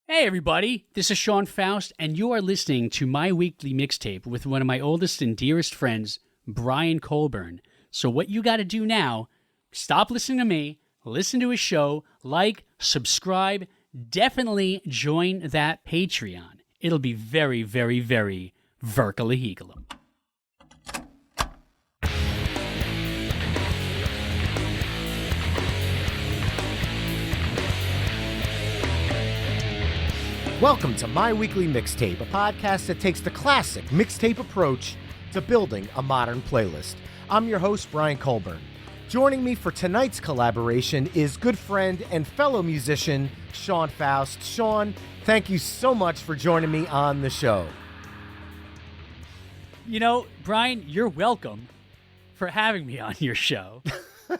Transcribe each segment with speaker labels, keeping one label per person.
Speaker 1: Hey everybody, this is Sean Faust, and you are listening to my weekly mixtape with one of my oldest and dearest friends, Brian Colburn. So what you gotta do now, stop listening to me, listen to his show, like, subscribe, definitely join that Patreon. It'll be very, very, very verkalihegalum.
Speaker 2: Welcome to My Weekly Mixtape, a podcast that takes the classic mixtape approach to building a modern playlist. I'm your host, Brian Colburn. Joining me for tonight's collaboration is good friend and fellow musician, Sean Faust. Sean, thank you so much for joining me on the show.
Speaker 1: You know, Brian, you're welcome for having me on your show.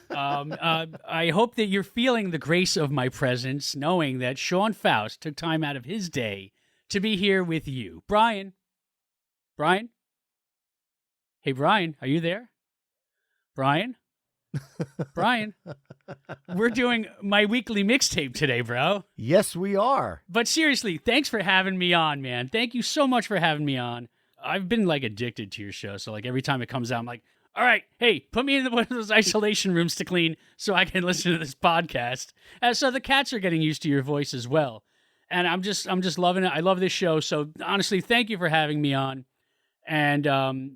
Speaker 1: I hope that you're feeling the grace of my presence, knowing that Sean Faust took time out of his day to be here with you. Brian? Hey, Brian, are you there? Brian? We're doing my weekly mixtape today, bro.
Speaker 2: Yes, we are.
Speaker 1: But seriously, thanks for having me on, man. Thank you so much for having me on. I've been, addicted to your show, so, every time it comes out, I'm like, all right, hey, put me in one of those isolation rooms to clean so I can listen to this podcast. So the cats are getting used to your voice as well. And I'm just loving it. I love this show. So honestly, thank you for having me on and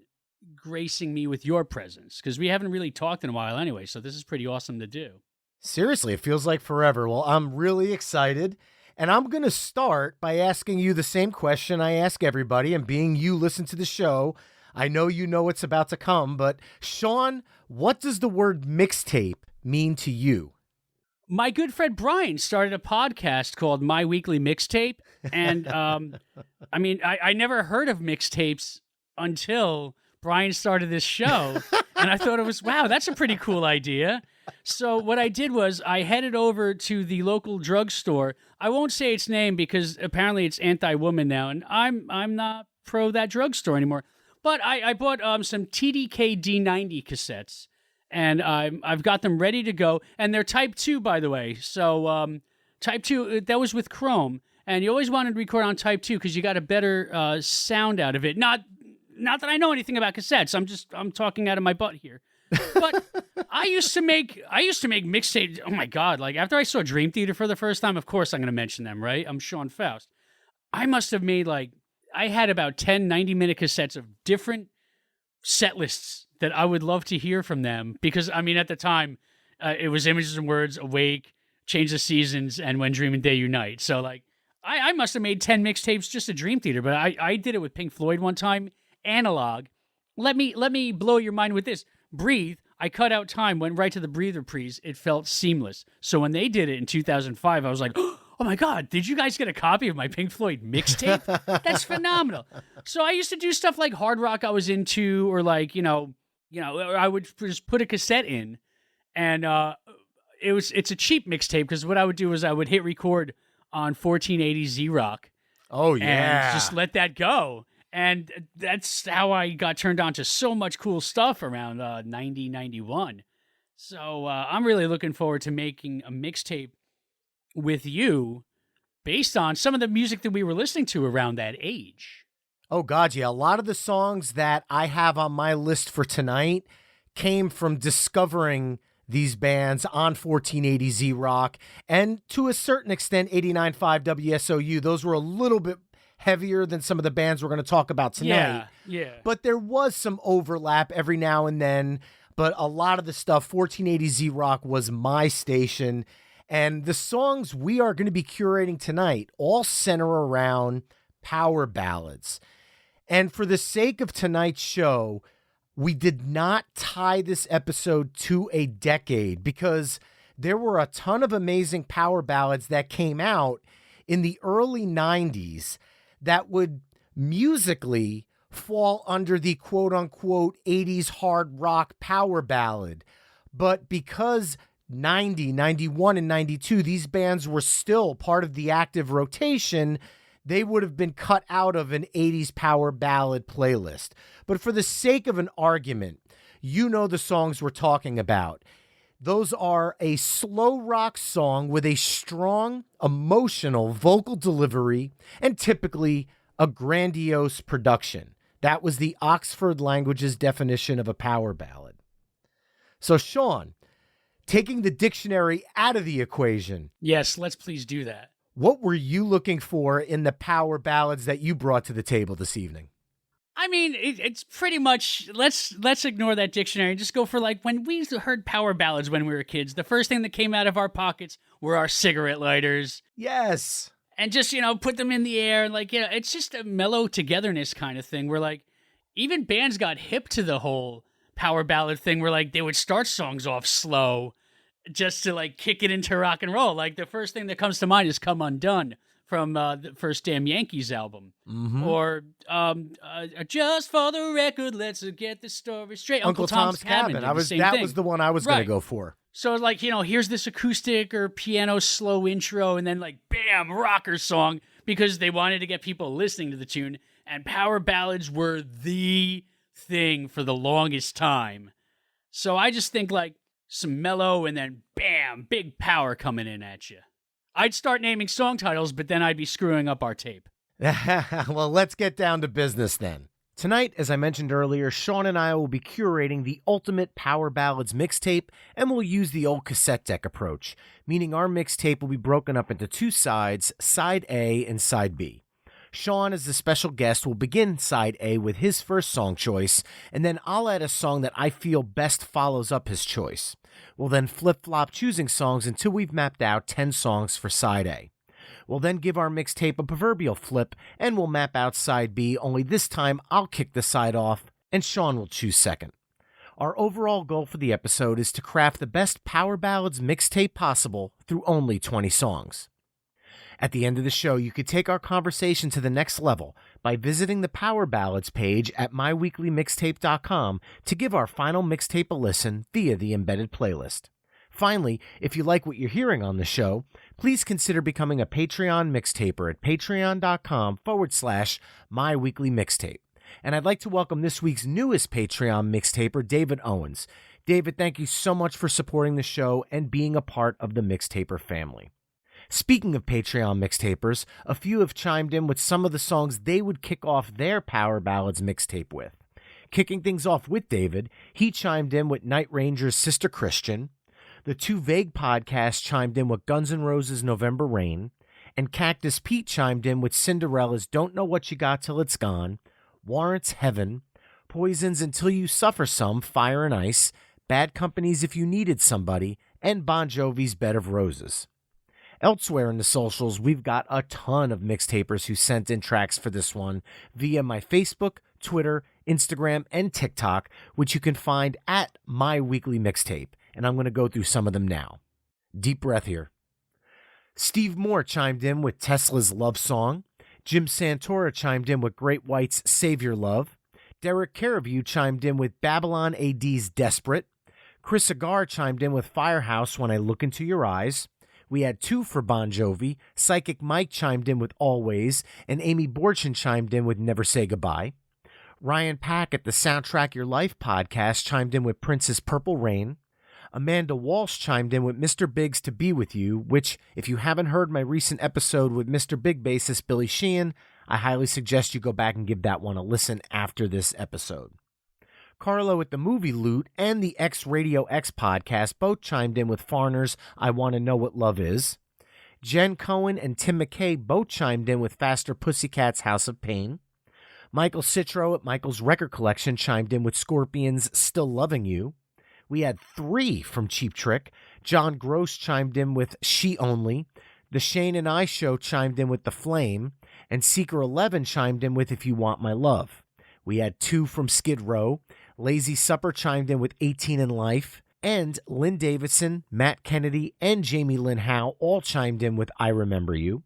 Speaker 1: gracing me with your presence, because we haven't really talked in a while anyway. So this is pretty awesome to do.
Speaker 2: Seriously, it feels like forever. Well, I'm really excited. And I'm going to start by asking you the same question I ask everybody, and being you listen to the show, I know you know what's about to come, but Sean, what does the word mixtape mean to you?
Speaker 1: My good friend Brian started a podcast called My Weekly Mixtape, and I never heard of mixtapes until Brian started this show, and I thought it was, wow, that's a pretty cool idea. So what I did was I headed over to the local drugstore. I won't say its name because apparently it's anti-woman now, and I'm not pro that drugstore anymore. But I bought some TDK D90 cassettes, and I've got them ready to go. And they're Type 2, by the way. So Type 2, that was with Chrome. And you always wanted to record on Type 2 because you got a better sound out of it. Not that I know anything about cassettes. I'm talking out of my butt here. But I used to make mixtapes. Oh, my God. After I saw Dream Theater for the first time, of course I'm going to mention them, right? I'm Sean Faust. I must have made, I had about 10 90-minute cassettes of different set lists that I would love to hear from them because, at the time, it was Images and Words, Awake, Change the Seasons, and When Dream and Day Unite. So, I must have made 10 mixtapes just at Dream Theater, but I did it with Pink Floyd one time, analog. Let me blow your mind with this. Breathe, I cut out time, went right to the Breathe reprise. It felt seamless. So when they did it in 2005, I was like, oh my God, did you guys get a copy of my Pink Floyd mixtape? That's phenomenal. So I used to do stuff like hard rock I was into, or I would just put a cassette in, and it's a cheap mixtape because what I would do is I would hit record on 1480 Z-Rock.
Speaker 2: Oh, yeah.
Speaker 1: And just let that go. And that's how I got turned on to so much cool stuff around 90, 91. So I'm really looking forward to making a mixtape with you based on some of the music that we were listening to around that age.
Speaker 2: Oh, God, yeah. A lot of the songs that I have on my list for tonight came from discovering these bands on 1480 Z-Rock, and to a certain extent, 89.5 WSOU. Those were a little bit heavier than some of the bands we're going to talk about tonight.
Speaker 1: Yeah.
Speaker 2: But there was some overlap every now and then, but a lot of the stuff, 1480 Z-Rock was my station. And the songs we are going to be curating tonight all center around power ballads. And for the sake of tonight's show, we did not tie this episode to a decade because there were a ton of amazing power ballads that came out in the early 90s that would musically fall under the quote-unquote 80s hard rock power ballad. But because 90, 91, and 92, these bands were still part of the active rotation, they would have been cut out of an 80s power ballad playlist. But for the sake of an argument, you know the songs we're talking about. Those are a slow rock song with a strong, emotional vocal delivery and typically a grandiose production. That was the Oxford Languages definition of a power ballad. So, Sean, taking the dictionary out of the equation,
Speaker 1: Yes, let's please do that.
Speaker 2: what were you looking for in the power ballads that you brought to the table this evening?
Speaker 1: I mean, it's pretty much, let's ignore that dictionary and just go for like when we heard power ballads when we were kids. The first thing that came out of our pockets were our cigarette lighters.
Speaker 2: Yes.
Speaker 1: And just, put them in the air. Like, it's just a mellow togetherness kind of thing where, like, even bands got hip to the whole power ballad thing where, like, they would start songs off slow just to, like, kick it into rock and roll. Like, the first thing that comes to mind is Come Undone from the first Damn Yankees album.
Speaker 2: Mm-hmm.
Speaker 1: Or Just for the Record, Let's Get the Story Straight. Uncle Tom's Cabin. Did the same
Speaker 2: That
Speaker 1: thing.
Speaker 2: was the one I was going to go for.
Speaker 1: So, like, here's this acoustic or piano slow intro, and then, like, bam, rocker song, because they wanted to get people listening to the tune. And power ballads were the thing for the longest time. So I just think, like, some mellow, and then bam, big power coming in at you. I'd start naming song titles, but then I'd be screwing up our tape.
Speaker 2: Well, let's get down to business then. Tonight, as I mentioned earlier, Sean and I will be curating the Ultimate Power Ballads mixtape, and we'll use the old cassette deck approach, meaning our mixtape will be broken up into two sides, Side A and Side B. Sean, as the special guest, will begin Side A with his first song choice, and then I'll add a song that I feel best follows up his choice. We'll then flip-flop choosing songs until we've mapped out 10 songs for Side A. We'll then give our mixtape a proverbial flip, and we'll map out Side B, only this time I'll kick the side off, and Sean will choose second. Our overall goal for the episode is to craft the best Power Ballads mixtape possible through only 20 songs. At the end of the show, you could take our conversation to the next level by visiting the Power Ballads page at myweeklymixtape.com to give our final mixtape a listen via the embedded playlist. Finally, if you like what you're hearing on the show, please consider becoming a Patreon mixtaper at patreon.com/myweeklymixtape. And I'd like to welcome this week's newest Patreon mixtaper, David Owens. David, thank you so much for supporting the show and being a part of the Mixtaper family. Speaking of Patreon mixtapers, a few have chimed in with some of the songs they would kick off their Power Ballads mixtape with. Kicking things off with David, he chimed in with Night Ranger's Sister Christian. The Too Vague podcast chimed in with Guns N' Roses' November Rain, and Cactus Pete chimed in with Cinderella's Don't Know What You Got Till It's Gone, Warrant's Heaven, Poison's Until You Suffer Some, Fire and Ice, Bad Company's If You Needed Somebody, and Bon Jovi's Bed of Roses. Elsewhere in the socials, we've got a ton of mixtapers who sent in tracks for this one via my Facebook, Twitter, Instagram, and TikTok, which you can find at My Weekly Mixtape, and I'm going to go through some of them now. Deep breath here. Steve Moore chimed in with Tesla's Love Song. Jim Santora chimed in with Great White's Save Your Love. Derek Caribou chimed in with Babylon AD's Desperate. Chris Agar chimed in with Firehouse, When I Look Into Your Eyes. We had two for Bon Jovi. Psychic Mike chimed in with Always, and Amy Borchin chimed in with Never Say Goodbye. Ryan Pack at the Soundtrack Your Life podcast chimed in with Prince's Purple Rain. Amanda Walsh chimed in with Mr. Big's To Be With You, which, if you haven't heard my recent episode with Mr. Big bassist Billy Sheehan, I highly suggest you go back and give that one a listen after this episode. Carlo at the Movie Loot and the X Radio X podcast both chimed in with Farner's I Want to Know What Love Is. Jen Cohen and Tim McKay both chimed in with Faster Pussycat's House of Pain. Michael Citro at Michael's Record Collection chimed in with Scorpions' Still Loving You. We had three from Cheap Trick. John Gross chimed in with She Only. The Shane and I Show chimed in with The Flame. And Seeker 11 chimed in with If You Want My Love. We had two from Skid Row. Lazy Supper chimed in with 18 in Life. And Lynn Davidson, Matt Kennedy, and Jamie Lynn Howe all chimed in with I Remember You.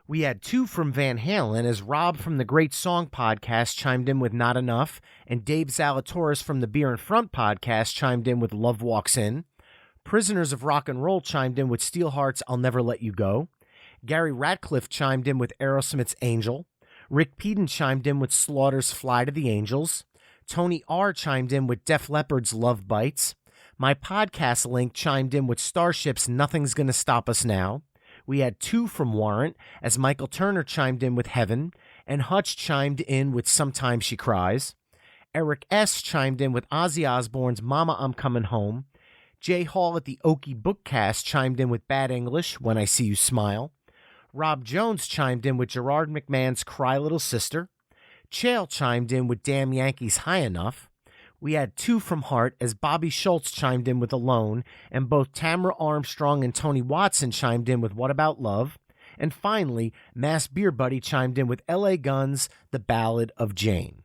Speaker 2: We had two from Van Halen, as Rob from the Great Song podcast chimed in with Not Enough, and Dave Zalatoris from the Beer in Front podcast chimed in with Love Walks In. Prisoners of Rock and Roll chimed in with Steelheart's I'll Never Let You Go. Gary Ratcliffe chimed in with Aerosmith's Angel. Rick Peden chimed in with Slaughter's Fly to the Angels. Tony R. chimed in with Def Leppard's Love Bites. My podcast link chimed in with Starship's Nothing's Gonna Stop Us Now. We had 2 from Warrant, as Michael Turner chimed in with Heaven, and Hutch chimed in with Sometimes She Cries. Eric S. chimed in with Ozzy Osbourne's Mama, I'm Coming Home. Jay Hall at the Okie Bookcast chimed in with Bad English, When I See You Smile. Rob Jones chimed in with Gerard McMahon's Cry Little Sister. Chael chimed in with Damn Yankees High Enough. We had 2 from Heart, as Bobby Schultz chimed in with Alone, and both Tamara Armstrong and Tony Watson chimed in with What About Love. And finally, Mass Beer Buddy chimed in with L.A. Guns' The Ballad of Jane.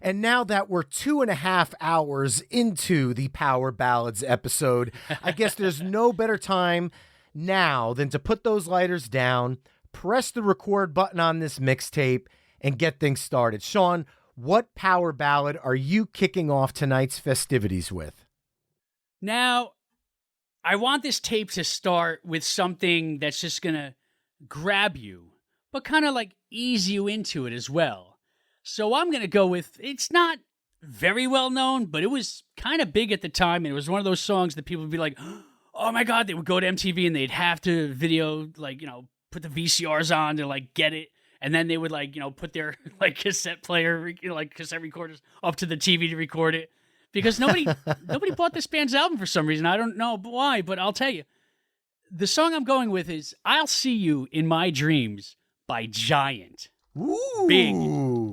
Speaker 2: And now that we're 2.5 hours into the Power Ballads episode, I guess there's no better time now than to put those lighters down, press the record button on this mixtape, and get things started. Sean, what power ballad are you kicking off tonight's festivities with?
Speaker 1: Now, I want this tape to start with something that's just going to grab you, but kind of like ease you into it as well. So I'm going to go with, it's not very well known, but it was kind of big at the time. And it was one of those songs that people would be like, oh my God, they would go to MTV and they'd have to video, like, put the VCRs on to like get it. And then they would like, put their like cassette player, like cassette recorders up to the TV to record it. Because nobody bought this band's album for some reason. I don't know why, but I'll tell you. The song I'm going with is I'll See You in My Dreams by Giant.
Speaker 2: Ooh.
Speaker 1: Big,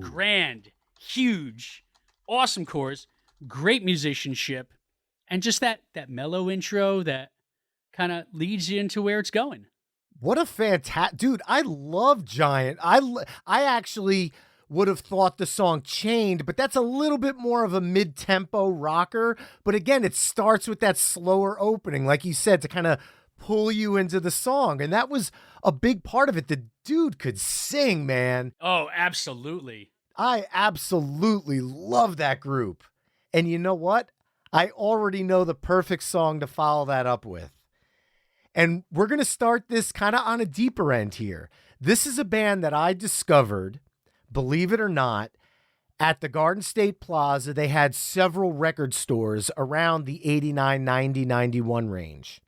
Speaker 1: grand, huge, awesome chorus, great musicianship, and just that mellow intro that kind of leads you into where it's going.
Speaker 2: What a fantastic... Dude, I love Giant. I actually would have thought the song Chained, but that's a little bit more of a mid-tempo rocker. But again, it starts with that slower opening, like you said, to kind of pull you into the song. And that was a big part of it. The dude could sing, man.
Speaker 1: Oh, absolutely.
Speaker 2: I absolutely love that group. And you know what? I already know the perfect song to follow that up with. And we're going to start this kind of on a deeper end here. This is a band that I discovered, believe it or not, at the Garden State Plaza. They had several record stores around the 89, 90, 91 range.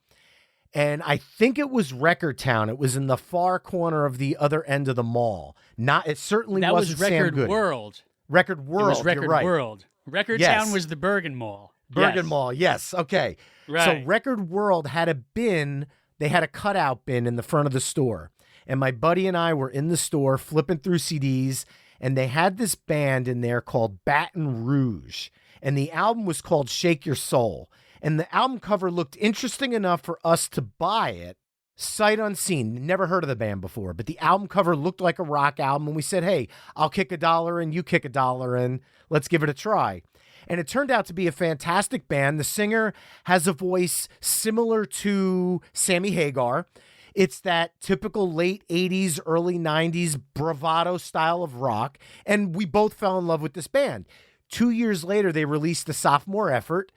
Speaker 2: And I think it was Record Town. It was in the far corner of the other end of the mall. It certainly wasn't Sam
Speaker 1: Record
Speaker 2: Goody.
Speaker 1: World.
Speaker 2: Record World.
Speaker 1: It was Record
Speaker 2: You're right.
Speaker 1: World. Record
Speaker 2: Yes.
Speaker 1: Town was the Bergen Mall.
Speaker 2: Bergen
Speaker 1: Yes.
Speaker 2: Mall, yes. Okay.
Speaker 1: Right.
Speaker 2: So Record World had a bin. They had a cutout bin in the front of the store. And my buddy and I were in the store flipping through CDs, and they had this band in there called Baton Rouge. And the album was called Shake Your Soul. And the album cover looked interesting enough for us to buy it, sight unseen. Never heard of the band before, but the album cover looked like a rock album. And we said, hey, I'll kick $1 and you kick $1 and let's give it a try. And it turned out to be a fantastic band. The singer has a voice similar to Sammy Hagar. It's that typical late 80s, early 90s bravado style of rock. And we both fell in love with this band. 2 years later, they released the sophomore effort,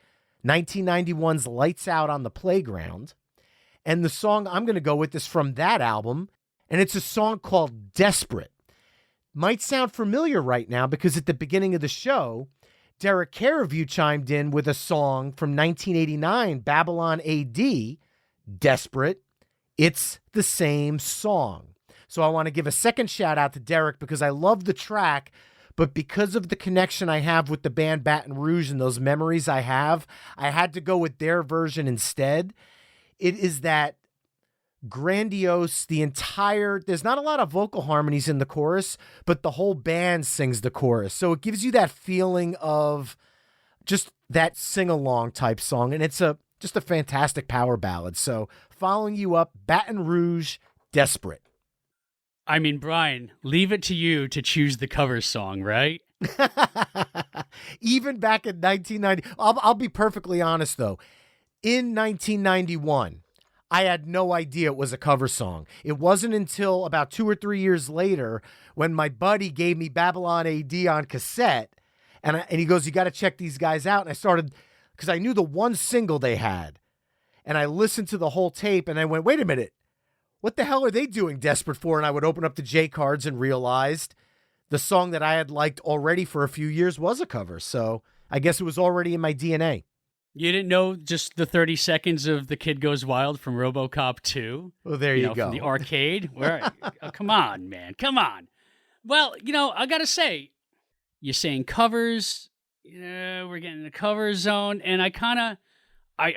Speaker 2: 1991's Lights Out on the Playground. And the song I'm going to go with is from that album. And it's a song called Desperate. Might sound familiar right now because at the beginning of the show, Derek Careview chimed in with a song from 1989, Babylon AD, Desperate. It's the same song. So I want to give a second shout out to Derek because I love the track, but because of the connection I have with the band Baton Rouge and those memories I have, I had to go with their version instead. It is that grandiose, there's not a lot of vocal harmonies in the chorus, but the whole band sings the chorus. So it gives you that feeling of just that sing-along type song. And it's just a fantastic power ballad. So following you up, Baton Rouge, Desperate.
Speaker 1: I mean, Brian, leave it to you to choose the cover song, right?
Speaker 2: Even back in 1990, I'll be perfectly honest though. In 1991, I had no idea it was a cover song. It wasn't until about 2 or 3 years later when my buddy gave me Babylon AD on cassette, and he goes, you got to check these guys out. And I started, because I knew the one single they had, and I listened to the whole tape, and I went, wait a minute, what the hell are they doing Desperate for? And I would open up the J cards and realized the song that I had liked already for a few years was a cover. So I guess it was already in my DNA.
Speaker 1: You didn't know just the 30 seconds of The Kid Goes Wild from RoboCop 2?
Speaker 2: Well, there you go.
Speaker 1: From the arcade? Come on, man. Come on. Well, I got to say, you're saying covers. Yeah, we're getting in the cover zone. And I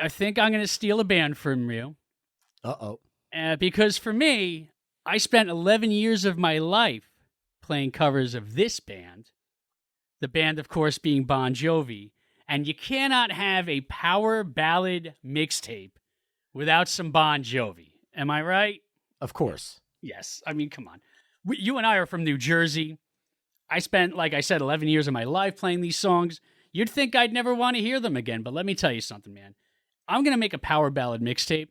Speaker 1: think I'm going to steal a band from you.
Speaker 2: Uh-oh.
Speaker 1: Because for me, I spent 11 years of my life playing covers of this band. The band, of course, being Bon Jovi. And you cannot have a power ballad mixtape without some Bon Jovi. Am I right?
Speaker 2: Of course.
Speaker 1: Yes. I mean, come on. You and I are from New Jersey. I spent, like I said, 11 years of my life playing these songs. You'd think I'd never want to hear them again, but let me tell you something, man. I'm going to make a power ballad mixtape.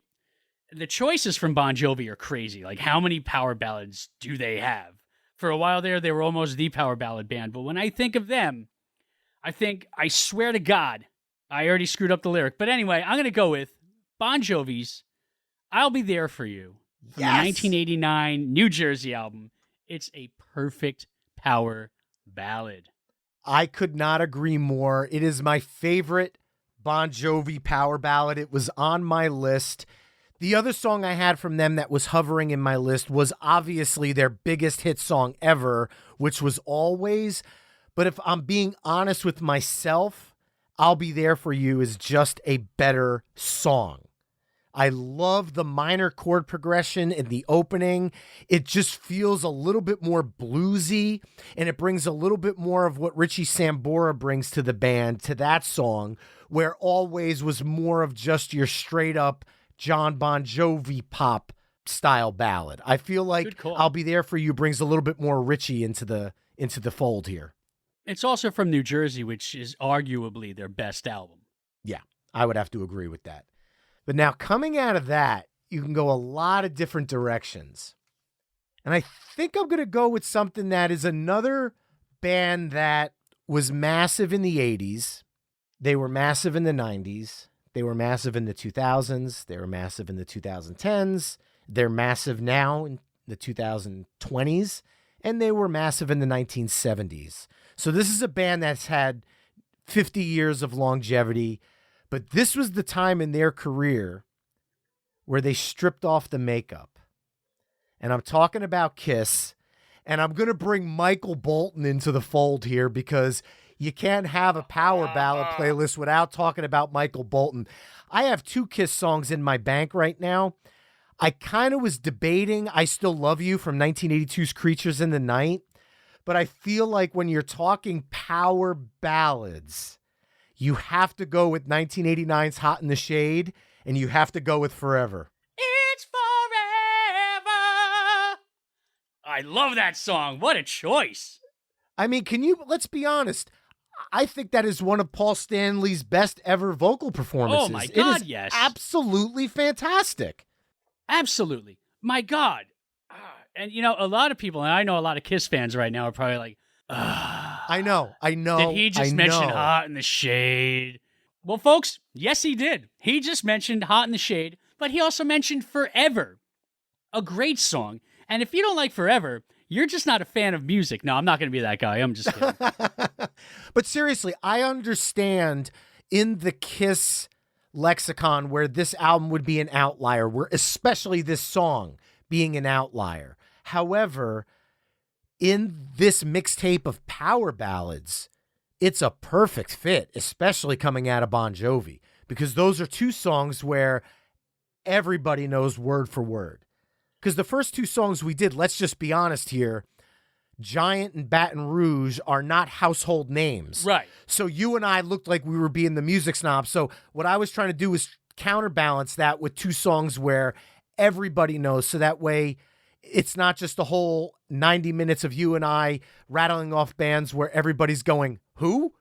Speaker 1: The choices from Bon Jovi are crazy. Like, how many power ballads do they have? For a while there, they were almost the power ballad band. But when I think of them, I swear to God, I already screwed up the lyric. But anyway, I'm going to go with Bon Jovi's I'll Be There For You from the 1989 New Jersey album. It's a perfect power ballad.
Speaker 2: I could not agree more. It is my favorite Bon Jovi power ballad. It was on my list. The other song I had from them that was hovering in my list was obviously their biggest hit song ever, which was Always. But if I'm being honest with myself, I'll Be There For You is just a better song. I love the minor chord progression in the opening. It just feels a little bit more bluesy, and it brings a little bit more of what Richie Sambora brings to the band, to that song, where Always was more of just your straight up John Bon Jovi pop style ballad. I feel like I'll Be There For You brings a little bit more Richie into the fold here.
Speaker 1: It's also from New Jersey, which is arguably their best album.
Speaker 2: Yeah, I would have to agree with that. But now coming out of that, you can go a lot of different directions. And I think I'm going to go with something that is another band that was massive in the 80s. They were massive in the 90s. They were massive in the 2000s. They were massive in the 2010s. They're massive now in the 2020s. And they were massive in the 1970s. So this is a band that's had 50 years of longevity. But this was the time in their career where they stripped off the makeup. And I'm talking about Kiss. And I'm going to bring Michael Bolton into the fold here because you can't have a power ballad playlist without talking about Michael Bolton. I have 2 Kiss songs in my bank right now. I kind of was debating I Still Love You from 1982's Creatures in the Night. But I feel like when you're talking power ballads, you have to go with 1989's Hot in the Shade, and you have to go with Forever.
Speaker 1: It's forever. I love that song. What a choice.
Speaker 2: I mean, let's be honest. I think that is one of Paul Stanley's best ever vocal performances.
Speaker 1: Oh, my God,
Speaker 2: it is
Speaker 1: yes.
Speaker 2: Absolutely fantastic.
Speaker 1: Absolutely. My God. And, a lot of people, and I know a lot of Kiss fans right now are probably like,
Speaker 2: I know.
Speaker 1: Did he just mention Hot in the Shade? Well, folks, yes, he did. He just mentioned Hot in the Shade, but he also mentioned Forever, a great song. And if you don't like Forever, you're just not a fan of music. No, I'm not going to be that guy. I'm just kidding.
Speaker 2: But seriously, I understand in the Kiss lexicon where this album would be an outlier, where especially this song being an outlier. However, in this mixtape of power ballads, it's a perfect fit, especially coming out of Bon Jovi, because those are 2 songs where everybody knows word for word. Because the first 2 songs we did, let's just be honest here, Giant and Baton Rouge are not household names.
Speaker 1: Right.
Speaker 2: So you and I looked like we were being the music snobs. So what I was trying to do was counterbalance that with 2 songs where everybody knows. So that way it's not just a whole 90 minutes of you and I rattling off bands where everybody's going, who?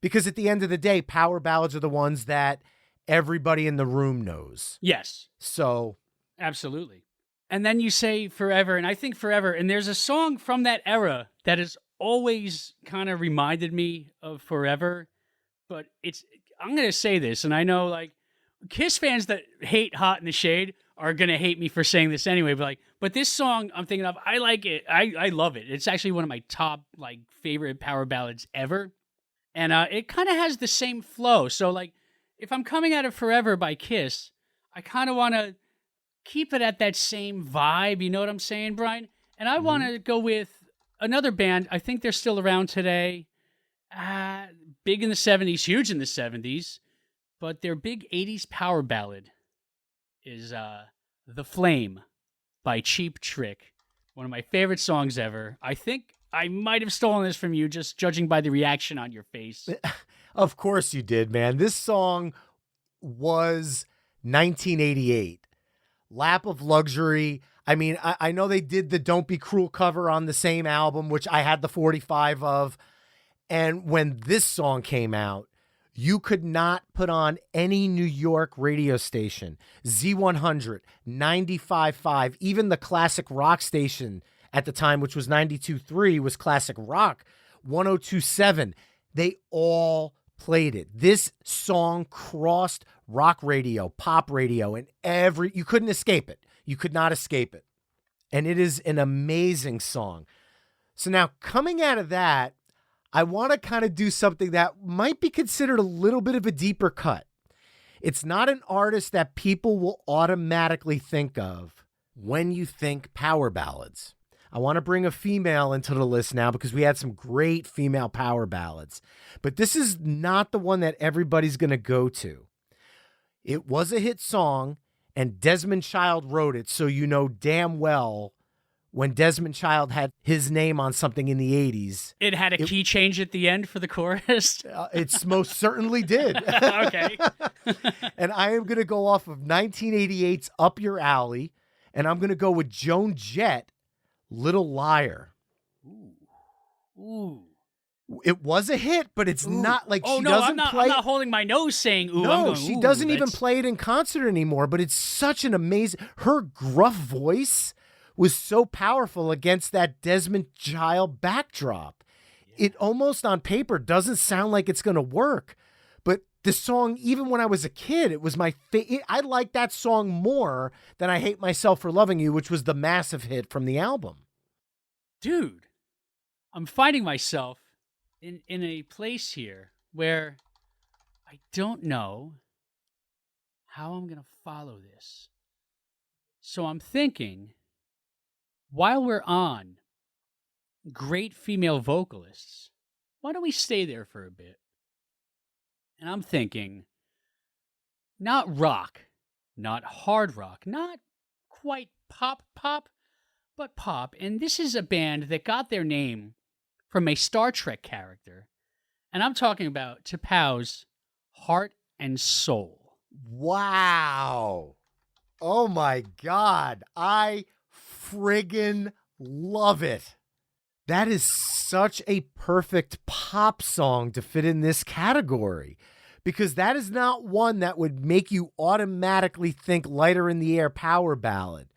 Speaker 2: Because at the end of the day, power ballads are the ones that everybody in the room knows.
Speaker 1: Yes.
Speaker 2: So.
Speaker 1: Absolutely. And then you say Forever, and I think Forever, and there's a song from that era that has always kind of reminded me of Forever, but I'm going to say this, and I know, like, Kiss fans that hate Hot in the Shade are going to hate me for saying this anyway, but this song I'm thinking of, I like it. I love it. It's actually one of my top, favorite power ballads ever, and it kind of has the same flow, so, if I'm coming at it Forever by Kiss, I kind of want to keep it at that same vibe. You know what I'm saying, Brian? And I want to go with another band. I think they're still around today. Big in the 70s, huge in the 70s. But their big 80s power ballad is The Flame by Cheap Trick. One of my favorite songs ever. I think I might have stolen this from you, just judging by the reaction on your face.
Speaker 2: Of course you did, man. This song was 1988. Lap of Luxury. I mean, I know they did the Don't Be Cruel cover on the same album, which I had the 45 of. And when this song came out, you could not put on any New York radio station, Z100, 95.5, even the classic rock station at the time, which was 92.3, was classic rock, 102.7. They all played it. This song crossed rock radio, pop radio, and you couldn't escape it. You could not escape it. And it is an amazing song. So now coming out of that, I want to kind of do something that might be considered a little bit of a deeper cut. It's not an artist that people will automatically think of when you think power ballads. I want to bring a female into the list now because we had some great female power ballads. But this is not the one that everybody's going to go to. It was a hit song, and Desmond Child wrote it, so you know damn well when Desmond Child had his name on something in the 80s.
Speaker 1: It had a key change at the end for the chorus?
Speaker 2: It most certainly did.
Speaker 1: Okay.
Speaker 2: And I am going to go off of 1988's Up Your Alley, and I'm going to go with Joan Jett, Little Liar.
Speaker 1: Ooh.
Speaker 2: It was a hit, but it's not like she doesn't play.
Speaker 1: I'm not holding my nose saying ooh.
Speaker 2: No, she doesn't even play it in concert anymore, but it's such an amazing... Her gruff voice was so powerful against that Desmond Child backdrop. Yeah. It almost on paper doesn't sound like it's going to work. But the song, even when I was a kid, it was my favorite. I like that song more than I Hate Myself for Loving You, which was the massive hit from the album.
Speaker 1: Dude, I'm finding myself in a place here where I don't know how I'm going to follow this. So I'm thinking, while we're on great female vocalists, why don't we stay there for a bit? And I'm thinking, not rock, not hard rock, not quite pop, but pop. And this is a band that got their name from a Star Trek character. And I'm talking about T'Pau's Heart and Soul.
Speaker 2: Wow. Oh my God. I friggin' love it. That is such a perfect pop song to fit in this category, because that is not one that would make you automatically think Lighter in the Air power ballad.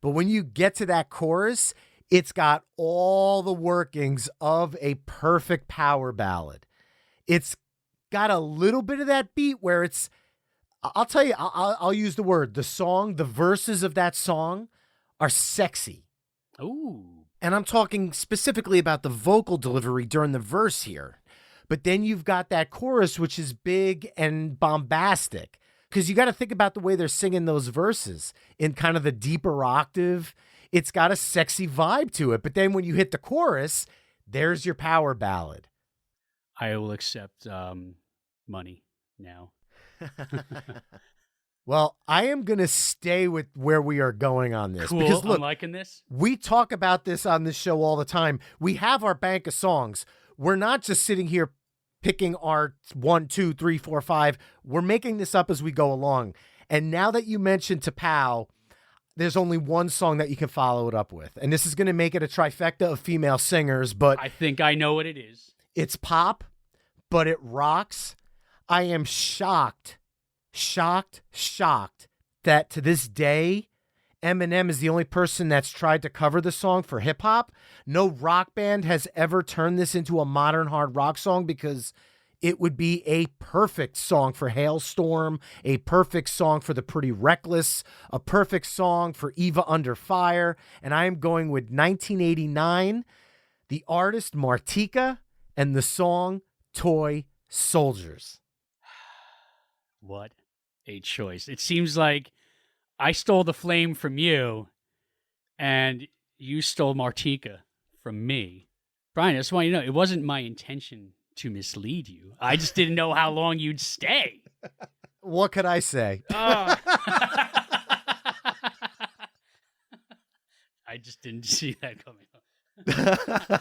Speaker 2: But when you get to that chorus, it's got all the workings of a perfect power ballad. It's got a little bit of that beat where it's, I'll tell you, I'll use the word, the verses of that song are sexy.
Speaker 1: Ooh.
Speaker 2: And I'm talking specifically about the vocal delivery during the verse here. But then you've got that chorus, which is big and bombastic, because you got to think about the way they're singing those verses in kind of the deeper octave. It's got a sexy vibe to it. But then when you hit the chorus, there's your power ballad.
Speaker 1: I will accept money now.
Speaker 2: Well, I am going to stay with where we are going on this.
Speaker 1: Cool.
Speaker 2: Because look,
Speaker 1: I'm liking this.
Speaker 2: We talk about this on this show all the time. We have our bank of songs. We're not just sitting here picking our 1, 2, 3, 4, 5. We're making this up as we go along. And now that you mentioned T'Pau, there's only one song that you can follow it up with. And this is going to make it a trifecta of female singers, but
Speaker 1: I think I know what it is.
Speaker 2: It's pop, but it rocks. I am shocked that to this day, Eminem is the only person that's tried to cover the song for hip hop. No rock band has ever turned this into a modern hard rock song, because it would be a perfect song for Hailstorm, a perfect song for The Pretty Reckless, a perfect song for Eva Under Fire. And I am going with 1989, the artist Martika, and the song Toy Soldiers.
Speaker 1: What a choice. It seems like I stole the flame from you and you stole Martika from me. Brian, I just want you to know it wasn't my intention to mislead you. I just didn't know how long you'd stay.
Speaker 2: What could I say?
Speaker 1: Oh. I just didn't see that coming up.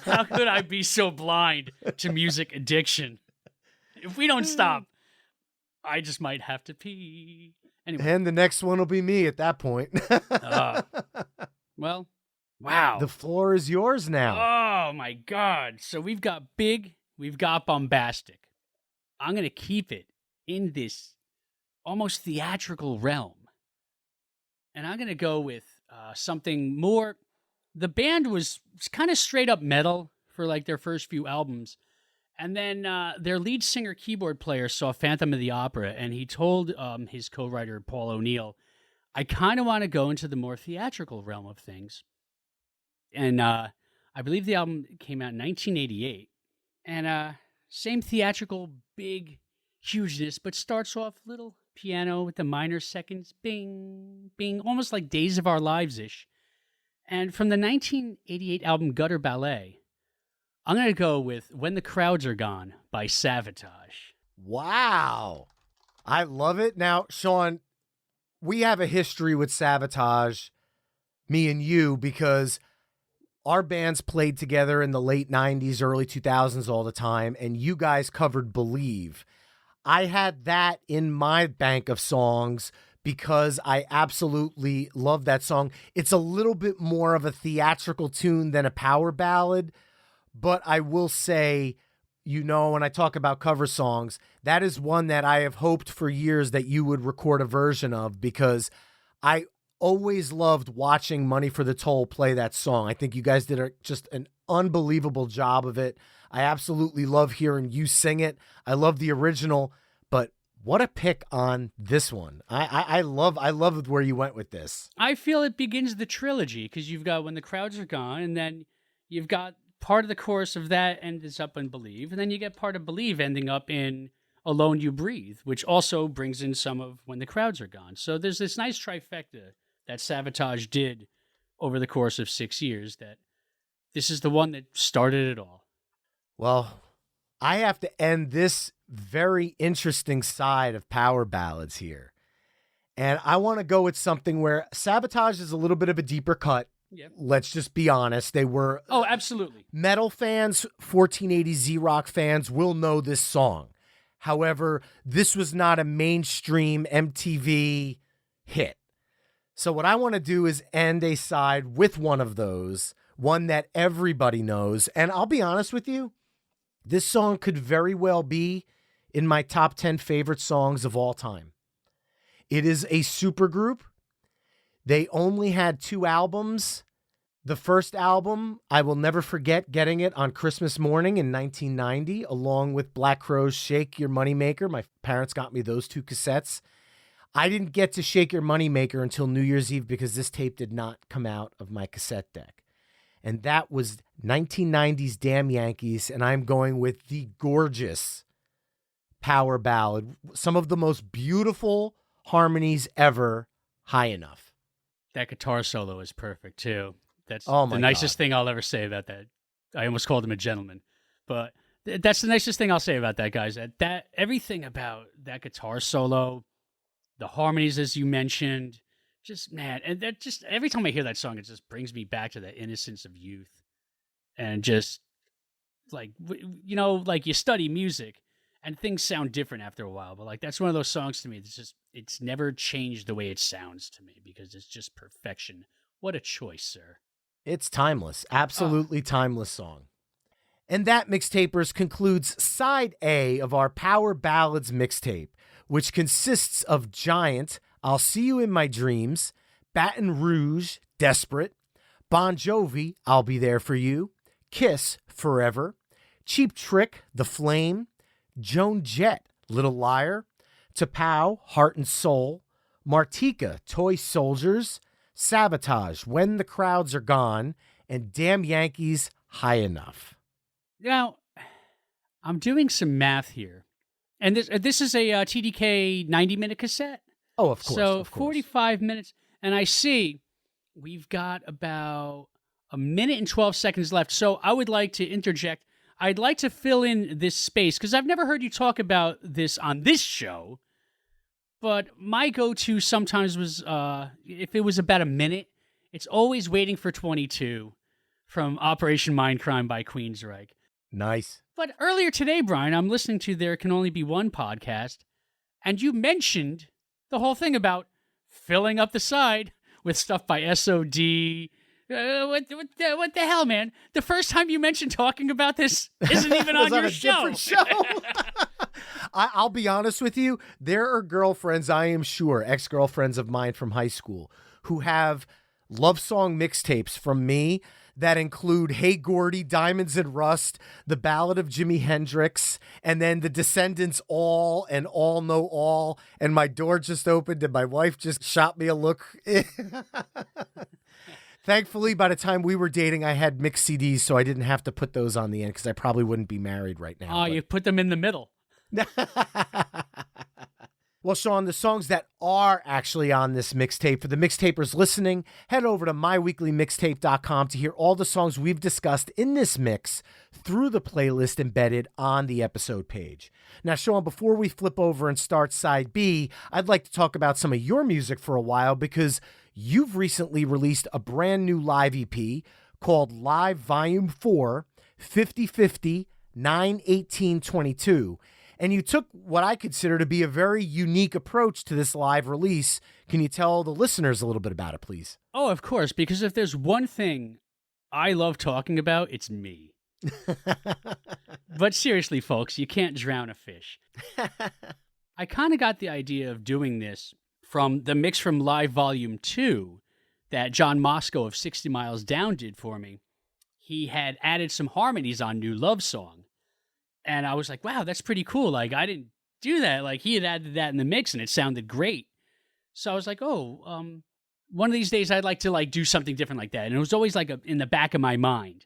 Speaker 1: How could I be so blind to music addiction? If we don't stop, I just might have to pee. Anyway.
Speaker 2: And the next one will be me at that point.
Speaker 1: Well, wow.
Speaker 2: The floor is yours now.
Speaker 1: Oh, my God. So we've got big, we've got bombastic. I'm going to keep it in this almost theatrical realm. And I'm going to go with something more. The band was kind of straight up metal for like their first few albums. And then their lead singer keyboard player saw Phantom of the Opera, and he told his co-writer Paul O'Neill, I kind of want to go into the more theatrical realm of things. And I believe the album came out in 1988. And same theatrical, big hugeness, but starts off little piano with the minor seconds, bing, bing, almost like Days of Our Lives-ish. And from the 1988 album Gutter Ballet, I'm going to go with When the Crowds Are Gone by Savatage.
Speaker 2: Wow. I love it. Now, Sean, we have a history with Savatage, me and you, because our bands played together in the late 90s, early 2000s all the time, and you guys covered Believe. I had that in my bank of songs because I absolutely love that song. It's a little bit more of a theatrical tune than a power ballad, but I will say, you know, when I talk about cover songs, that is one that I have hoped for years that you would record a version of, because I always loved watching Money for the Toll play that song. I think you guys did just an unbelievable job of it. I absolutely love hearing you sing it. I love the original, but what a pick on this one. I love where you went with this.
Speaker 1: I feel it begins the trilogy because you've got When the Crowds Are Gone, and then you've got part of the chorus of that ends up in Believe, and then you get part of Believe ending up in Alone You Breathe, which also brings in some of When the Crowds Are Gone. So there's this nice trifecta that Savatage did over the course of 6 years that this is the one that started it all.
Speaker 2: Well, I have to end this very interesting side of power ballads here. And I want to go with something where Savatage is a little bit of a deeper cut.
Speaker 1: Yep.
Speaker 2: Let's just be honest. They were
Speaker 1: absolutely.
Speaker 2: Metal fans, 1480 Z-Rock fans will know this song. However, this was not a mainstream MTV hit. So what I want to do is end a side with one of those, one that everybody knows. And I'll be honest with you, this song could very well be in my top 10 favorite songs of all time. It is a supergroup. They only had 2 albums. The first album, I will never forget getting it on Christmas morning in 1990, along with Black Crowes' Shake Your Moneymaker. My parents got me those 2 cassettes. I didn't get to Shake Your Moneymaker until New Year's Eve because this tape did not come out of my cassette deck. And that was 1990's Damn Yankees, and I'm going with the gorgeous power ballad. Some of the most beautiful harmonies ever, High Enough.
Speaker 1: That guitar solo is perfect, too. That's
Speaker 2: the
Speaker 1: nicest thing I'll ever say about that. I almost called him a gentleman. But that's the nicest thing I'll say about that, guys. That everything about that guitar solo, the harmonies, as you mentioned, just, man, and that just, every time I hear that song, it just brings me back to the innocence of youth. And just, like, you know, like you study music, and things sound different after a while. But, like, that's one of those songs to me that's just, it's never changed the way it sounds to me because it's just perfection. What a choice, sir.
Speaker 2: It's timeless. Absolutely timeless song. And that, mixtapers, concludes side A of our Power Ballads mixtape, which consists of Giant, I'll See You in My Dreams, Baton Rouge, Desperate, Bon Jovi, I'll Be There For You, Kiss, Forever, Cheap Trick, The Flame, Joan Jett, Little Liar, T'Pau, Heart and Soul, Martika, Toy Soldiers, Savatage, When the Crowds Are Gone, and Damn Yankees, High Enough.
Speaker 1: Now, I'm doing some math here, And this is a TDK 90-minute cassette.
Speaker 2: Oh, of course.
Speaker 1: So
Speaker 2: of course.
Speaker 1: 45 minutes. And I see we've got about a minute and 12 seconds left. So I would like to interject. I'd like to fill in this space because I've never heard you talk about this on this show. But my go-to sometimes was, if it was about a minute, it's always Waiting for 22 from Operation Mindcrime by Queensryche.
Speaker 2: Nice.
Speaker 1: But earlier today, Brian, I'm listening to There Can Only Be One podcast, and you mentioned the whole thing about filling up the side with stuff by SOD. What the hell, man? The first time you mentioned talking about this isn't even on your show.
Speaker 2: Different show. I'll be honest with you. There are girlfriends, I am sure, ex-girlfriends of mine from high school, who have love song mixtapes from me that include Hey Gordy, Diamonds and Rust, The Ballad of Jimi Hendrix, and then The Descendants All and All Know All. And my door just opened and my wife just shot me a look. Thankfully, by the time we were dating, I had mixed CDs, so I didn't have to put those on the end because I probably wouldn't be married right now.
Speaker 1: Oh, you put them in the middle.
Speaker 2: Well, Sean, the songs that are actually on this mixtape, for the mixtapers listening, head over to myweeklymixtape.com to hear all the songs we've discussed in this mix through the playlist embedded on the episode page. Now, Sean, before we flip over and start side B, I'd like to talk about some of your music for a while because you've recently released a brand new live EP called Live Volume 4, 50/50, 9/18/22. And you took what I consider to be a very unique approach to this live release. Can you tell the listeners a little bit about it, please?
Speaker 1: Oh, of course, because if there's one thing I love talking about, it's me. But seriously, folks, you can't drown a fish. I kind of got the idea of doing this from the mix from Live Volume 2 that John Moscow of 60 Miles Down did for me. He had added some harmonies on New Love Song. And I was like, wow, that's pretty cool. Like, I didn't do that. Like, he had added that in the mix, and it sounded great. So I was like, one of these days I'd like to, like, do something different like that. And it was always, like, in the back of my mind.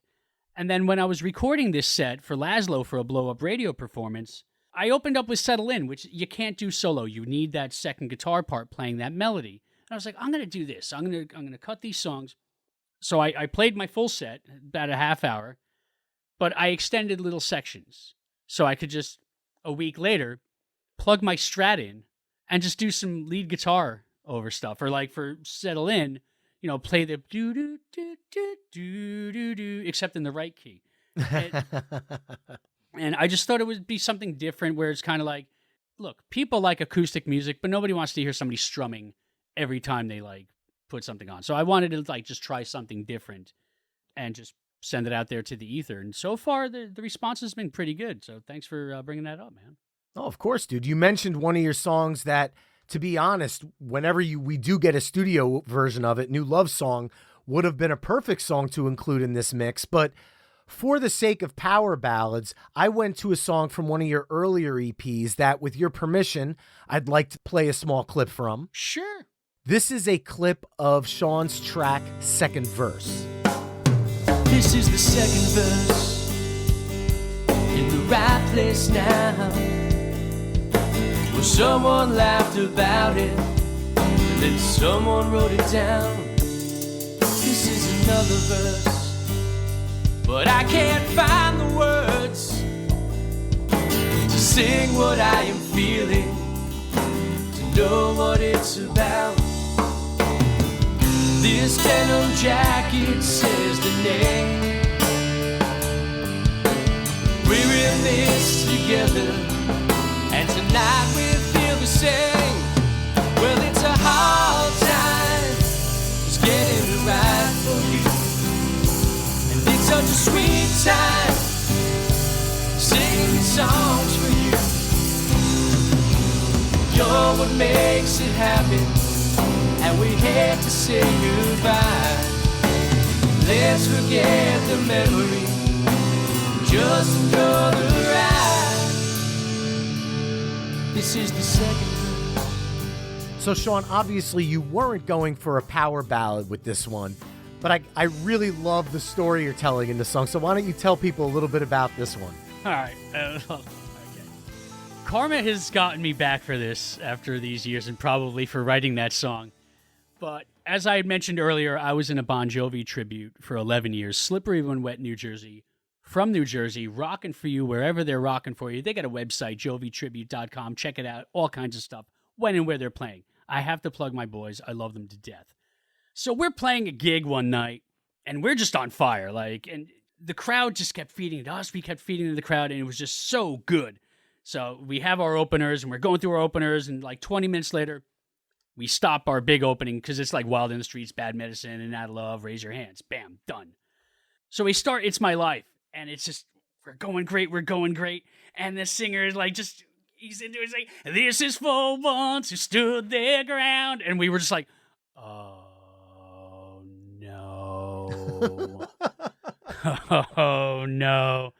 Speaker 1: And then when I was recording this set for Laszlo for a blow-up radio performance, I opened up with Settle In, which you can't do solo. You need that second guitar part playing that melody. And I was like, I'm going to do this. I'm going to cut these songs. So I played my full set, about a half hour, but I extended little sections. So I could just, a week later, plug my Strat in and just do some lead guitar over stuff. Or like for Settle In, play the do-do-do-do-do-do, except in the right key. And I just thought it would be something different where it's kind of like, look, people like acoustic music, but nobody wants to hear somebody strumming every time they like put something on. So I wanted to like just try something different and just send it out there to the ether. And so far, the response has been pretty good. So thanks for bringing that up, man.
Speaker 2: Oh, of course, dude. You mentioned one of your songs that, to be honest, whenever we do get a studio version of it, New Love Song would have been a perfect song to include in this mix. But for the sake of power ballads, I went to a song from one of your earlier EPs that, with your permission, I'd like to play a small clip from.
Speaker 1: Sure.
Speaker 2: This is a clip of Sean's track, Second Verse.
Speaker 3: This is the second verse, in the right place now. Well, someone laughed about it, and then someone wrote it down. This is another verse, but I can't find the words to sing what I am feeling, to know what it's about. This denim jacket says the name. We're in this together, and tonight we feel the same. Well, it's a hard time just getting it right for you, and it's such a sweet time singing these songs for you. You're what makes it happen, and we hate to say goodbye. Let's forget the memory, just another ride. This is the second verse.
Speaker 2: So, Sean, obviously you weren't going for a power ballad with this one, but I really love the story you're telling in the song. So why don't you tell people a little bit about this one?
Speaker 1: All right. Okay. Karma has gotten me back for this after these years and probably for writing that song. But as I had mentioned earlier, I was in a Bon Jovi tribute for 11 years. Slippery When Wet, New Jersey. From New Jersey, rocking for you wherever they're rocking for you. They got a website, jovitribute.com. Check it out. All kinds of stuff. When and where they're playing. I have to plug my boys. I love them to death. So we're playing a gig one night, and we're just on fire. And the crowd just kept feeding it us. We kept feeding it to the crowd, and it was just so good. So we have our openers, and we're going through our openers, and 20 minutes later, we stop our big opening because it's like Wild in the Streets, Bad Medicine, and Out of Love, Raise Your Hands. Bam, done. So we start It's My Life, and it's just, we're going great. And the singer is he's into it, like, this is for ones who stood their ground. And we were just like, oh, no. Oh, no.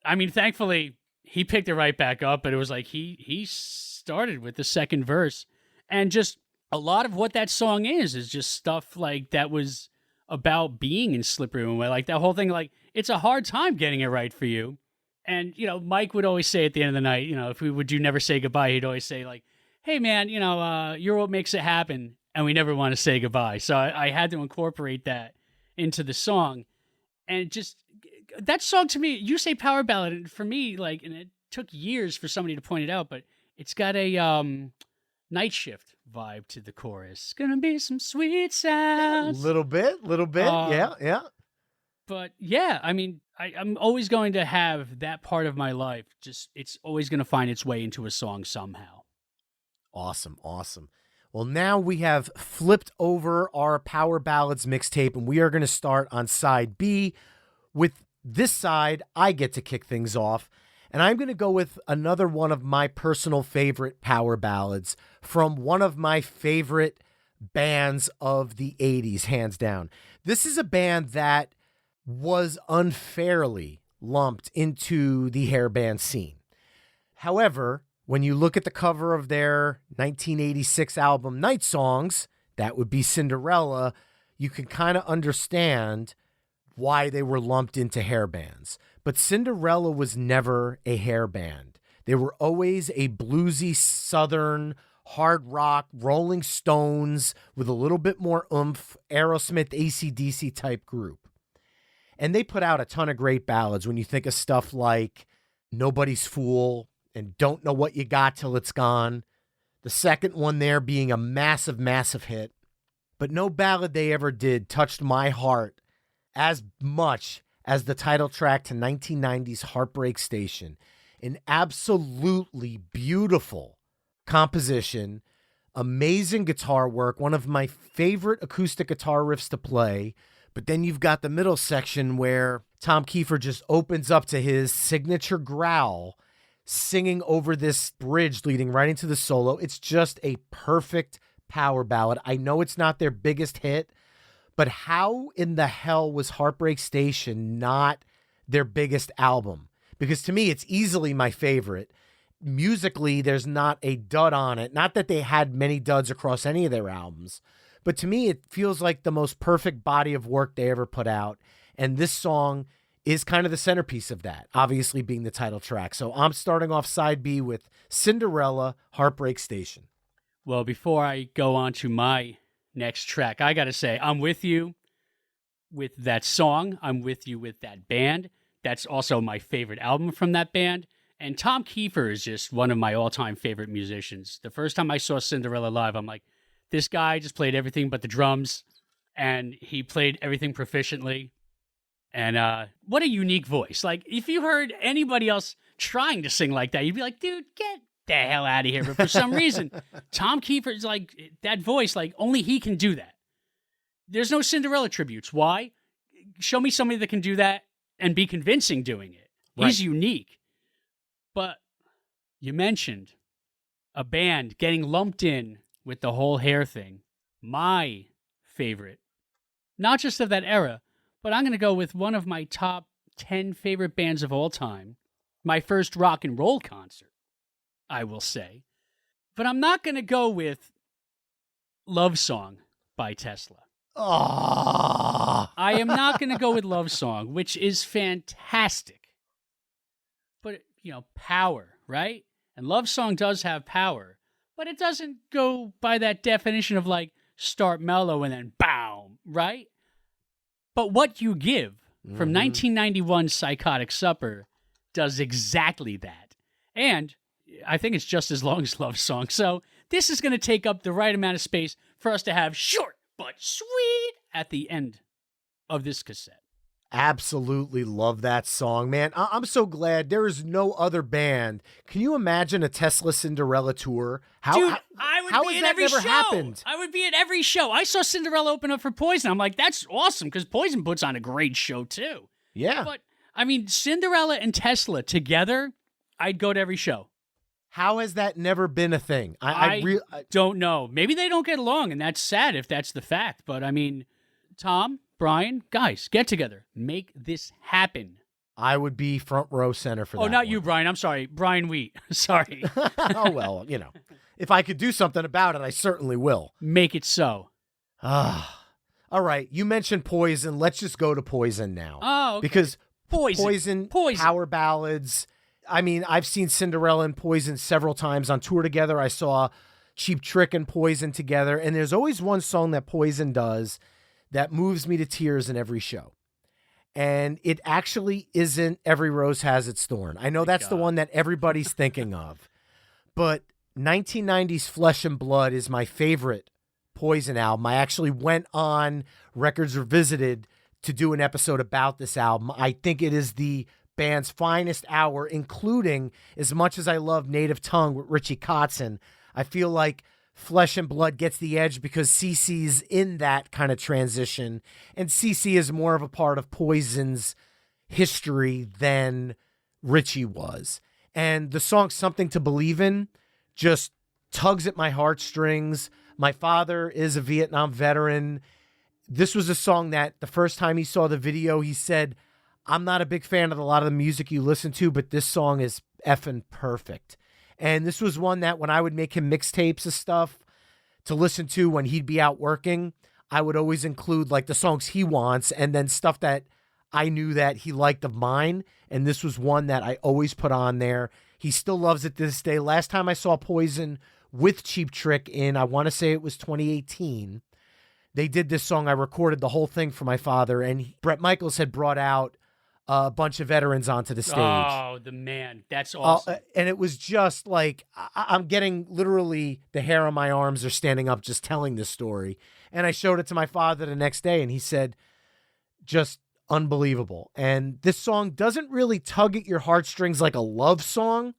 Speaker 1: I mean, thankfully, he picked it right back up, but it was like he started with the second verse. And just a lot of what that song is just stuff like that was about being in Slippery When Wet. Like that whole thing, it's a hard time getting it right for you. And, Mike would always say at the end of the night, if we would do Never Say Goodbye, he'd always say hey man, you're what makes it happen. And we never want to say goodbye. So I had to incorporate that into the song. And just that song to me, you say power ballad, and for me, and it took years for somebody to point it out, but it's got a Night Shift vibe to the chorus. Gonna be some sweet sounds.
Speaker 2: Little bit. Yeah.
Speaker 1: But yeah, I mean, I'm always going to have that part of my life. Just, it's always going to find its way into a song somehow.
Speaker 2: Awesome. Well, now we have flipped over our Power Ballads mixtape, and we are going to start on side B. With this side, I get to kick things off, and I'm going to go with another one of my personal favorite power ballads from one of my favorite bands of the 80s, hands down. This is a band that was unfairly lumped into the hair band scene. However, when you look at the cover of their 1986 album Night Songs, that would be Cinderella, you can kind of understand why they were lumped into hair bands. But Cinderella was never a hair band. They were always a bluesy, southern, hard rock, Rolling Stones with a little bit more oomph, Aerosmith, AC/DC type group. And they put out a ton of great ballads when you think of stuff like Nobody's Fool and Don't Know What You Got Till It's Gone. The second one there being a massive, massive hit. But no ballad they ever did touched my heart as much as the title track to 1990's Heartbreak Station. An absolutely beautiful composition, amazing guitar work, one of my favorite acoustic guitar riffs to play. But then you've got the middle section where Tom Kiefer just opens up to his signature growl, singing over this bridge leading right into the solo. It's just a perfect power ballad. I know it's not their biggest hit, but how in the hell was Heartbreak Station not their biggest album? Because to me, it's easily my favorite. Musically, there's not a dud on it. Not that they had many duds across any of their albums, but to me, it feels like the most perfect body of work they ever put out. And this song is kind of the centerpiece of that, obviously being the title track. So I'm starting off side B with Cinderella, Heartbreak Station.
Speaker 1: Well, before I go on to my next track, I got to say, I'm with you with that song. I'm with you with that band. That's also my favorite album from that band. And Tom Kiefer is just one of my all-time favorite musicians. The first time I saw Cinderella live, I'm like, this guy just played everything but the drums, and he played everything proficiently. And what a unique voice. Like, if you heard anybody else trying to sing like that, you'd be like, dude, get the hell out of here. But for some reason, Tom Kiefer is like, that voice, like, only he can do that. There's no Cinderella tributes. Why? Show me somebody that can do that and be convincing doing it.
Speaker 2: Right.
Speaker 1: He's unique. But you mentioned a band getting lumped in with the whole hair thing. My favorite, not just of that era, but I'm going to go with one of my top 10 favorite bands of all time. My first rock and roll concert, I will say. But I'm not going to go with Love Song by Tesla.
Speaker 2: Oh.
Speaker 1: I am not going to go with Love Song, which is fantastic. But, power, right? And love song does have power, but it doesn't go by that definition of like start mellow and then boom, right? But What You Give from 1991's Psychotic Supper does exactly that. And I think it's just as long as love song. So this is going to take up the right amount of space for us to have short but sweet at the end of this cassette.
Speaker 2: Absolutely love that song, man. I'm so glad there is no other band. Can you imagine a Tesla Cinderella tour?
Speaker 1: Dude, I would
Speaker 2: how
Speaker 1: be
Speaker 2: has
Speaker 1: at
Speaker 2: that
Speaker 1: every
Speaker 2: never
Speaker 1: show.
Speaker 2: happened?
Speaker 1: I would be at every show. I saw Cinderella open up for Poison. I'm like, that's awesome because Poison puts on a great show too.
Speaker 2: Yeah.
Speaker 1: But, I mean, Cinderella and Tesla together, I'd go to every show.
Speaker 2: How has that never been a thing?
Speaker 1: I don't know. Maybe they don't get along, and that's sad if that's the fact. But, I mean, Tom, Brian, guys, get together. Make this happen.
Speaker 2: I would be front row center for that.
Speaker 1: Oh, not
Speaker 2: one.
Speaker 1: you, Brian. I'm sorry. Brian Wheat. Sorry.
Speaker 2: Oh, well, if I could do something about it, I certainly will.
Speaker 1: Make it so.
Speaker 2: All right. You mentioned Poison. Let's just go to Poison now.
Speaker 1: Oh, okay.
Speaker 2: Because
Speaker 1: Poison.
Speaker 2: Power ballads. I mean, I've seen Cinderella and Poison several times on tour together. I saw Cheap Trick and Poison together. And there's always one song that Poison does that moves me to tears in every show. And it actually isn't Every Rose Has Its Thorn. I know that's the one that everybody's thinking of. But 1990's Flesh and Blood is my favorite Poison album. I actually went on Records Revisited to do an episode about this album. I think it is the band's finest hour, including, as much as I love Native Tongue with Richie Kotzen, I feel like Flesh and Blood gets the edge because CeCe's in that kind of transition, and CeCe is more of a part of Poison's history than Richie was. And the song Something to Believe In just tugs at my heartstrings. My father is a Vietnam veteran. This was a song that the first time he saw the video, he said, I'm not a big fan of a lot of the music you listen to, but this song is effing perfect. And this was one that when I would make him mixtapes of stuff to listen to when he'd be out working, I would always include like the songs he wants and then stuff that I knew that he liked of mine. And this was one that I always put on there. He still loves it to this day. Last time I saw Poison with Cheap Trick in, I want to say it was 2018, they did this song. I recorded the whole thing for my father, and Bret Michaels had brought out a bunch of veterans onto the stage.
Speaker 1: Oh, the man. That's awesome.
Speaker 2: And it was just like, I'm getting literally the hair on my arms are standing up just telling this story. And I showed it to my father the next day, and he said, just unbelievable. And this song doesn't really tug at your heartstrings like a love song,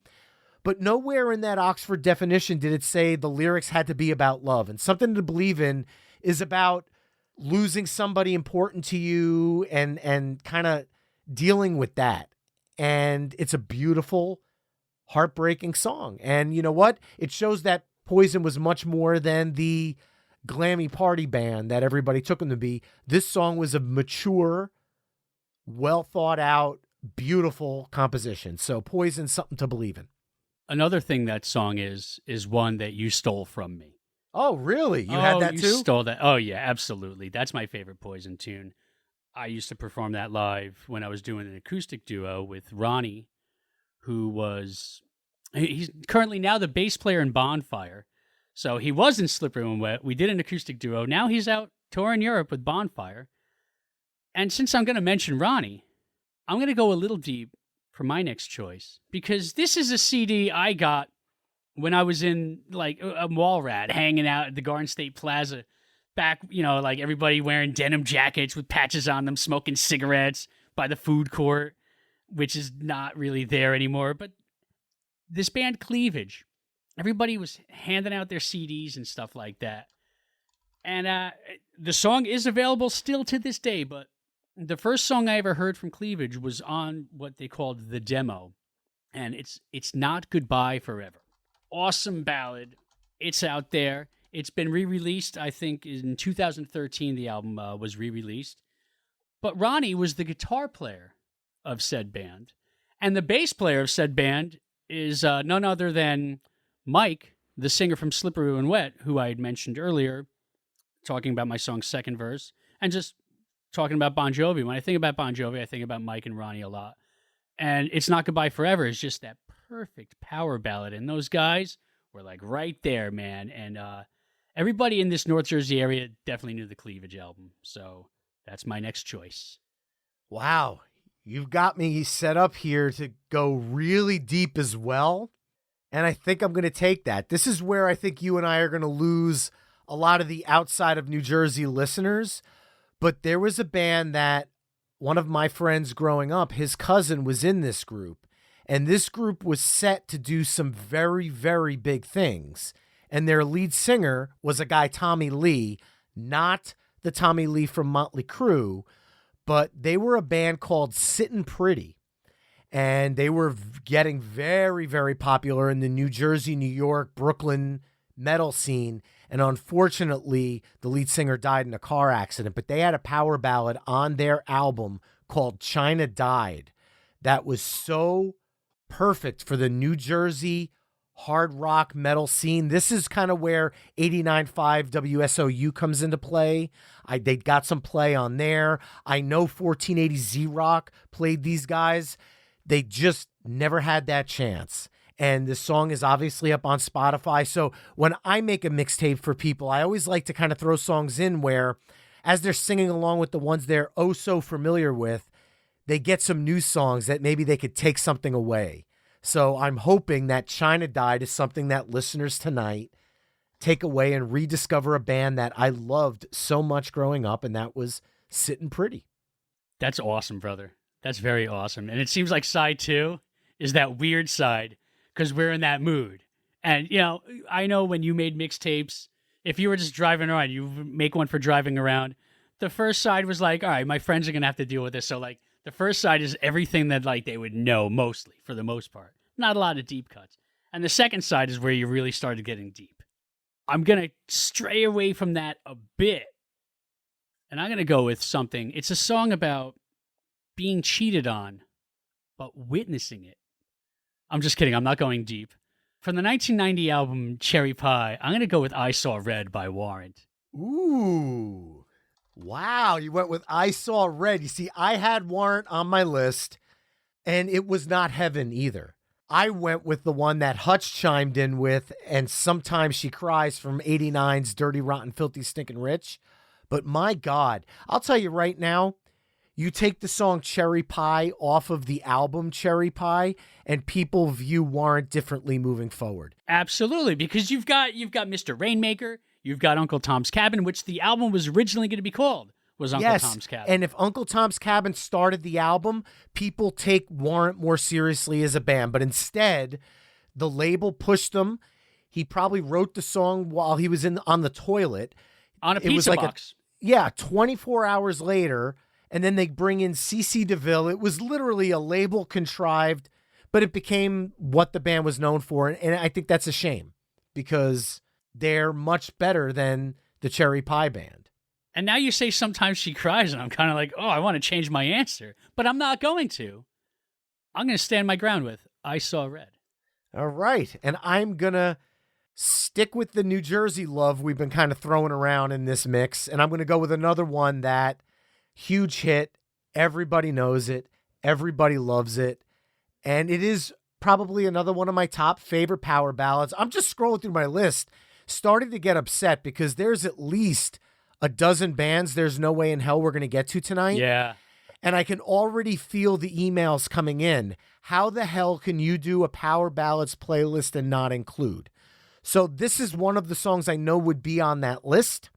Speaker 2: but nowhere in that Oxford definition did it say the lyrics had to be about love. And Something to Believe In is about losing somebody important to you and kind of dealing with that. And it's a beautiful, heartbreaking song. And you know what? It shows that Poison was much more than the glammy party band that everybody took them to be. This song was a mature, well thought out, beautiful composition. So Poison, Something to Believe In.
Speaker 1: Another thing that song is one that you stole from me.
Speaker 2: Oh, really? You had that too?
Speaker 1: You stole that. Oh, yeah, absolutely. That's my favorite Poison tune. I used to perform that live when I was doing an acoustic duo with Ronnie, he's currently now the bass player in Bonfire. So he was in Slippery When Wet. We did an acoustic duo. Now he's out touring Europe with Bonfire. And since I'm going to mention Ronnie, I'm going to go a little deep for my next choice, because this is a CD I got when I was in like a mall rat hanging out at the Garden State Plaza back, like everybody wearing denim jackets with patches on them, smoking cigarettes by the food court, which is not really there anymore. But this band Cleavage, everybody was handing out their CDs and stuff like that. And the song is available still to this day, but the first song I ever heard from Cleavage was on what they called the demo. And it's Not Goodbye Forever. Awesome ballad. It's out there. It's been re-released, I think, in 2013, the album was re-released. But Ronnie was the guitar player of said band. And the bass player of said band is none other than Mike, the singer from Slippery When Wet, who I had mentioned earlier, talking about my song's second verse, and just talking about Bon Jovi. When I think about Bon Jovi, I think about Mike and Ronnie a lot. And It's Not Goodbye Forever is just that perfect power ballad. And those guys were like right there, man. And everybody in this North Jersey area definitely knew the Cleavage album. So that's my next choice.
Speaker 2: Wow. You've got me set up here to go really deep as well. And I think I'm going to take that. This is where I think you and I are going to lose a lot of the outside of New Jersey listeners. But there was a band that one of my friends growing up, his cousin was in this group. And this group was set to do some very, very big things. And their lead singer was a guy, Tommy Lee, not the Tommy Lee from Motley Crue, but they were a band called Sittin' Pretty. And they were getting very, very popular in the New Jersey, New York, Brooklyn metal scene. And unfortunately, the lead singer died in a car accident. But they had a power ballad on their album called China Died that was so perfect for the New Jersey hard rock metal scene. This is kind of where 89.5 WSOU comes into play. They got some play on there. I know 1480 Z-Rock played these guys. They just never had that chance. And the song is obviously up on Spotify. So when I make a mixtape for people, I always like to kind of throw songs in where, as they're singing along with the ones they're oh so familiar with, they get some new songs that maybe they could take something away. So I'm hoping that China Died is something that listeners tonight take away and rediscover a band that I loved so much growing up, and that was Sittin' Pretty.
Speaker 1: That's awesome, brother. That's very awesome. And it seems like side 2 is that weird side because we're in that mood. And, you know, I know when you made mixtapes, if you were just driving around, you make one for driving around. The first side was like, all right, my friends are going to have to deal with this. So, like, the first side is everything that, like, they would know mostly, for the most part. Not a lot of deep cuts. And the second side is where you really started getting deep. I'm going to stray away from that a bit. And I'm going to go with something. It's a song about being cheated on, but witnessing it. I'm just kidding. I'm not going deep. From the 1990 album Cherry Pie, I'm going to go with I Saw Red by Warrant.
Speaker 2: Ooh. Wow, you went with I Saw Red. You see, I had Warrant on my list, and it was not Heaven either. I went with the one that Hutch chimed in with, and Sometimes She Cries from 89's Dirty, Rotten, Filthy, Stinkin' Rich. But my God, I'll tell you right now, you take the song Cherry Pie off of the album Cherry Pie, and people view Warrant differently moving forward.
Speaker 1: Absolutely, because you've got Mr. Rainmaker, you've got Uncle Tom's Cabin, which the album was originally going to be called, was Uncle Tom's Cabin.
Speaker 2: And if Uncle Tom's Cabin started the album, people take Warrant more seriously as a band. But instead, the label pushed them. He probably wrote the song while he was on the toilet.
Speaker 1: On a pizza box.
Speaker 2: 24 hours later, and then they bring in CeCe DeVille. It was literally a label contrived, but it became what the band was known for. And I think that's a shame because they're much better than the Cherry Pie Band.
Speaker 1: And now you say Sometimes She Cries, and I'm kind of like, oh, I want to change my answer. But I'm not going to. I'm going to stand my ground with I Saw Red.
Speaker 2: All right. And I'm going to stick with the New Jersey love we've been kind of throwing around in this mix. And I'm going to go with another one that huge hit. Everybody knows it. Everybody loves it. And it is probably another one of my top favorite power ballads. I'm just scrolling through my list, starting to get upset because there's at least a dozen bands there's no way in hell we're going to get to tonight.
Speaker 1: Yeah.
Speaker 2: And I can already feel the emails coming in. How the hell can you do a power ballads playlist and not include? So this is one of the songs I know would be on that list,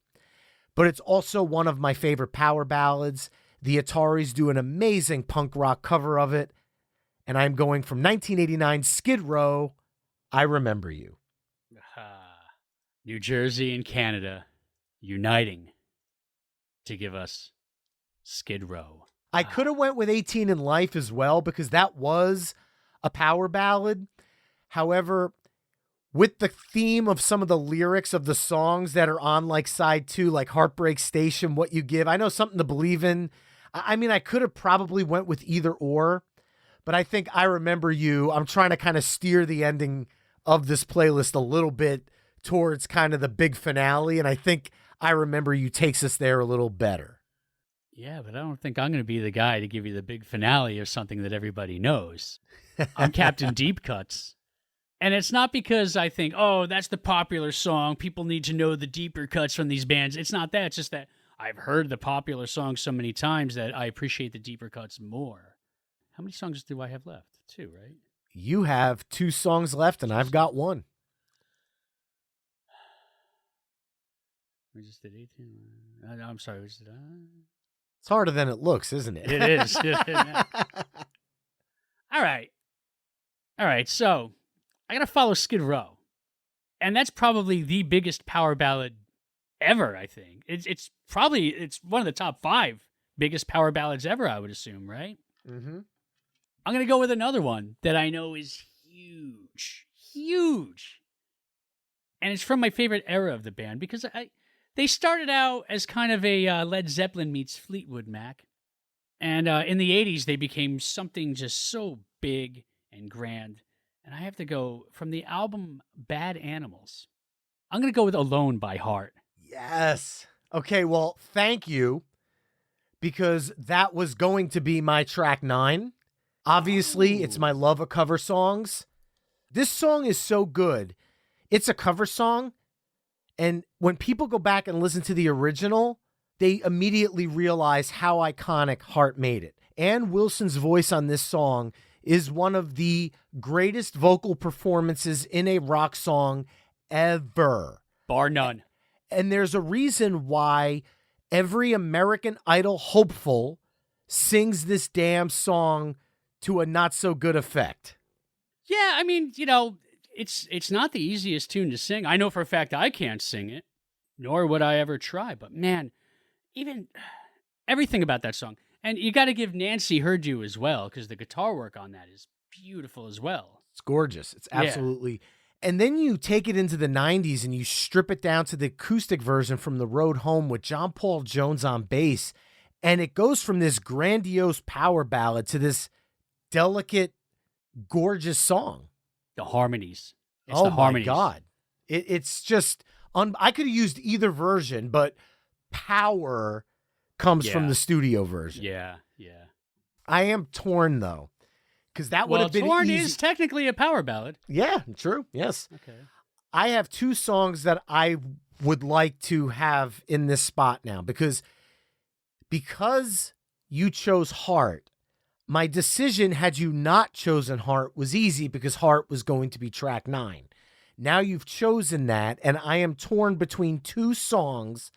Speaker 2: but it's also one of my favorite power ballads. The Ataris do an amazing punk rock cover of it. And I'm going from 1989 Skid Row, I Remember You.
Speaker 1: New Jersey and Canada uniting to give us Skid Row.
Speaker 2: I could have went with 18 in Life as well because that was a power ballad. However, with the theme of some of the lyrics of the songs that are on like side 2, like Heartbreak Station, What You Give, I know Something to Believe in. I mean, I could have probably went with either or, but I think I Remember You. I'm trying to kind of steer the ending of this playlist a little bit towards kind of the big finale. And I think I Remember You takes us there a little better.
Speaker 1: Yeah, but I don't think I'm going to be the guy to give you the big finale of something that everybody knows. I'm Captain Deep Cuts. And it's not because I think, oh, that's the popular song. People need to know the deeper cuts from these bands. It's not that. It's just that I've heard the popular song so many times that I appreciate the deeper cuts more. How many songs do I have left? 2, right?
Speaker 2: You have 2 songs left, and I've got 1.
Speaker 1: We just did 18. I'm sorry. We just did,
Speaker 2: It's harder than it looks, isn't it?
Speaker 1: It is. All right. So I got to follow Skid Row. And that's probably the biggest power ballad ever, I think. It's one of the top 5 biggest power ballads ever, I would assume, right?
Speaker 2: Mm-hmm.
Speaker 1: I'm going to go with another one that I know is huge. And it's from my favorite era of the band because they started out as kind of a Led Zeppelin meets Fleetwood Mac. And in the 80s, they became something just so big and grand. And I have to go from the album Bad Animals. I'm going to go with Alone by Heart.
Speaker 2: Yes. Okay, well, thank you, because that was going to be my track 9. Obviously, It's my love of cover songs. This song is so good. It's a cover song, and when people go back and listen to the original, they immediately realize how iconic Heart made it. Ann Wilson's voice on this song is one of the greatest vocal performances in a rock song ever.
Speaker 1: Bar none.
Speaker 2: And there's a reason why every American Idol hopeful sings this damn song to a not so good effect.
Speaker 1: Yeah, I mean, it's not the easiest tune to sing. I know for a fact I can't sing it, nor would I ever try. But man, even everything about that song. And you got to give Nancy her due as well, because the guitar work on that is beautiful as well.
Speaker 2: It's gorgeous. It's absolutely. Yeah. And then you take it into the 90s and you strip it down to the acoustic version from The Road Home with John Paul Jones on bass. And it goes from this grandiose power ballad to this delicate, gorgeous song.
Speaker 1: The harmonies.
Speaker 2: It's the harmonies. My God. It's just, I could have used either version, but power comes from the studio version.
Speaker 1: Yeah.
Speaker 2: I am torn, though, because that would have been
Speaker 1: Torn
Speaker 2: easy.
Speaker 1: is technically a power ballad.
Speaker 2: Yeah, true. Yes.
Speaker 1: Okay.
Speaker 2: I have 2 songs that I would like to have in this spot now because you chose Heart. My decision, had you not chosen Heart, was easy because Heart was going to be track 9. Now you've chosen that, and I am torn between 2 songs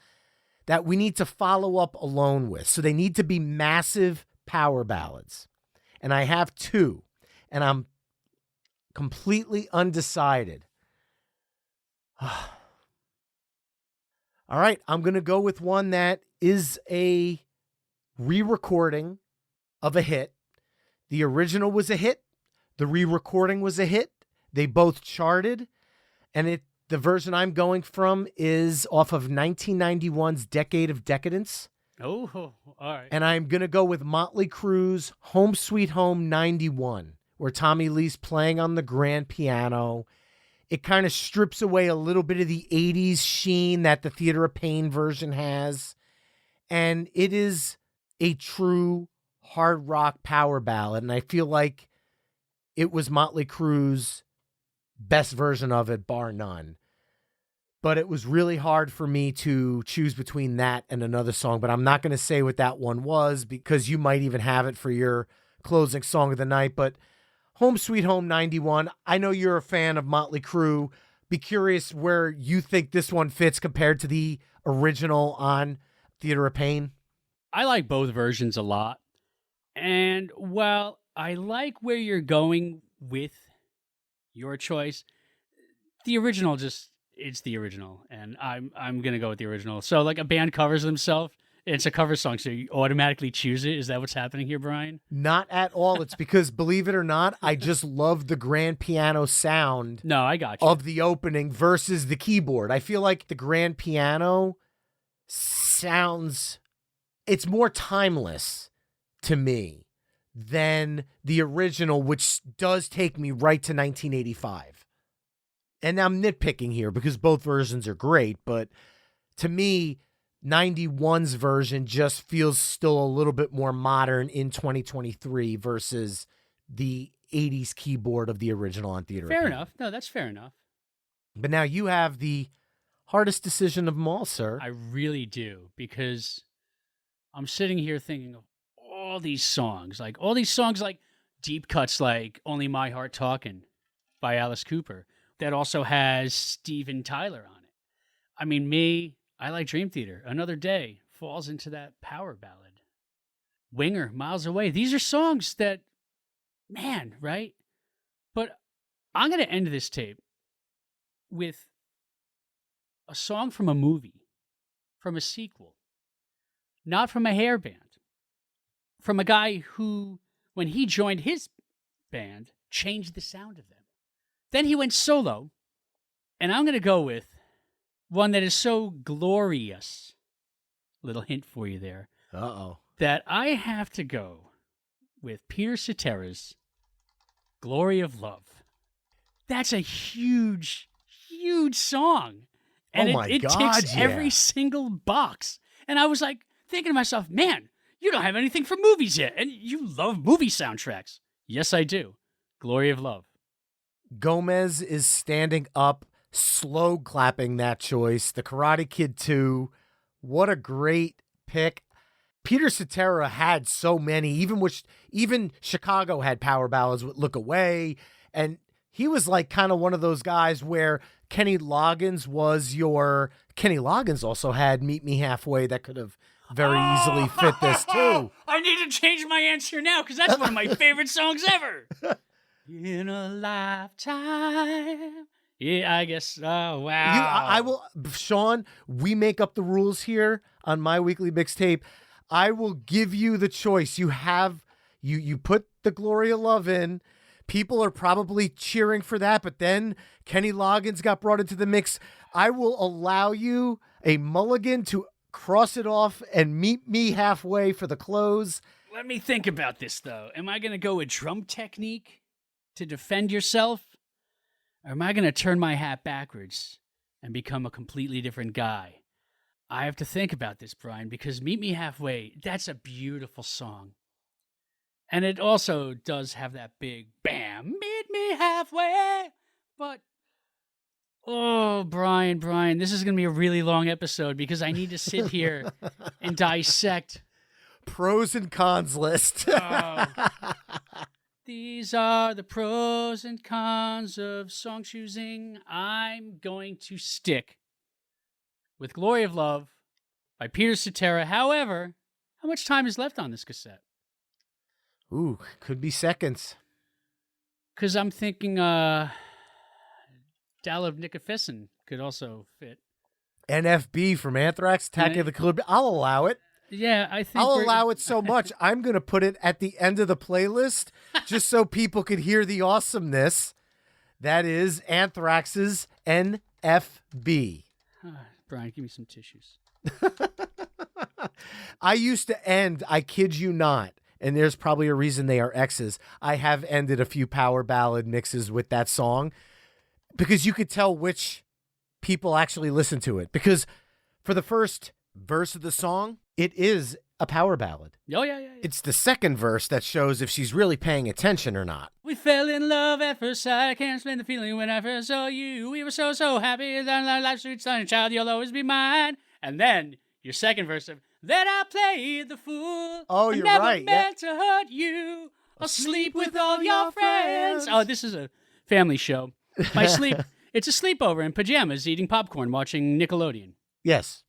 Speaker 2: that we need to follow up Alone with. So they need to be massive power ballads. And I have 2, and I'm completely undecided. All right, I'm going to go with one that is a re-recording of a hit. The original was a hit. The re-recording was a hit. They both charted. And the version I'm going from is off of 1991's Decade of Decadence.
Speaker 1: Oh, all right.
Speaker 2: And I'm going to go with Motley Crue's Home Sweet Home 91, where Tommy Lee's playing on the grand piano. It kind of strips away a little bit of the 80s sheen that the Theater of Pain version has. And it is a true hard rock power ballad. And I feel like it was Motley Crue's best version of it, bar none. But it was really hard for me to choose between that and another song. But I'm not going to say what that one was because you might even have it for your closing song of the night. But Home Sweet Home 91, I know you're a fan of Motley Crue. Be curious where you think this one fits compared to the original on Theater of Pain.
Speaker 1: I like both versions a lot. And while I like where you're going with your choice, the original it's the original, and I'm going to go with the original. So like a band covers themselves, it's a cover song, so you automatically choose it. Is that what's happening here, Brian?
Speaker 2: Not at all. It's because, believe it or not, I just love the grand piano sound.
Speaker 1: No, I got you.
Speaker 2: Of the opening versus the keyboard. I feel like the grand piano sounds, it's more timeless to me than the original, which does take me right to 1985. And I'm nitpicking here because both versions are great, but to me, 91's version just feels still a little bit more modern in 2023 versus the 80s keyboard of the original on Theater.
Speaker 1: Fair enough. No, that's fair enough.
Speaker 2: But now you have the hardest decision of them all, sir.
Speaker 1: I really do, because I'm sitting here thinking of all these songs like deep cuts like Only My Heart Talkin' by Alice Cooper that also has Steven Tyler on it. I mean, I like Dream Theater. Another Day falls into that power ballad. Winger, Miles Away. These are songs that, man, right? But I'm going to end this tape with a song from a movie, from a sequel, not from a hair band, from a guy who, when he joined his band, changed the sound of them. Then he went solo, and I'm going to go with one that is so glorious, little hint for you there, that I have to go with Peter Cetera's Glory of Love. That's a huge, huge song. And it ticks every single box. And I was like thinking to myself, man, you don't have anything for movies yet. And you love movie soundtracks. Yes, I do. Glory of Love.
Speaker 2: Gomez is standing up, slow clapping that choice. The Karate Kid 2. What a great pick. Peter Cetera had so many, even Chicago had power ballads with Look Away. And he was like kind of one of those guys where Kenny Loggins also had Meet Me Halfway that could have very easily fit this too.
Speaker 1: I need to change my answer now because that's one of my favorite songs ever. In a lifetime. Yeah, I guess. Oh, wow.
Speaker 2: I will, Sean, we make up the rules here on My Weekly Mixtape. I will give you the choice. You put the Glory of Love in. People are probably cheering for that, but then Kenny Loggins got brought into the mix. I will allow you a mulligan to cross it off and Meet Me Halfway for the close.
Speaker 1: Let me think about this, though. Am I going to go with drum technique to defend yourself? Or am I going to turn my hat backwards and become a completely different guy? I have to think about this, Brian, because Meet Me Halfway, that's a beautiful song. And it also does have that big bam, meet me halfway. But, oh, Brian, this is going to be a really long episode because I need to sit here and dissect.
Speaker 2: Pros and cons list.
Speaker 1: These are the pros and cons of song choosing. I'm going to stick with Glory of Love by Peter Cetera. However, how much time is left on this cassette?
Speaker 2: Ooh, could be seconds.
Speaker 1: Because I'm thinking Dalib Nicofisson could also fit.
Speaker 2: NFB from Anthrax, Attack of the Killer. I'll allow it.
Speaker 1: Yeah, I think
Speaker 2: I'll allow it so much. I'm going to put it at the end of the playlist just so people could hear the awesomeness. That is Anthrax's NFB.
Speaker 1: Brian, give me some tissues.
Speaker 2: I used to end, I kid you not, and there's probably a reason they are X's. I have ended a few power ballad mixes with that song because you could tell which people actually listen to it. Because for the first verse of the song, it is a power ballad.
Speaker 1: Oh, yeah.
Speaker 2: It's the second verse that shows if she's really paying attention or not.
Speaker 1: We fell in love at first sight. I can't explain the feeling when I first saw you. We were so, so happy. That life's sweet sunny child, you'll always be mine. And then your second verse of, then I played the fool.
Speaker 2: Oh, you're right.
Speaker 1: I never meant to hurt you. I'll sleep with all your friends. Oh, this is a family show. By sleep, it's a sleepover in pajamas, eating popcorn, watching Nickelodeon.
Speaker 2: Yes.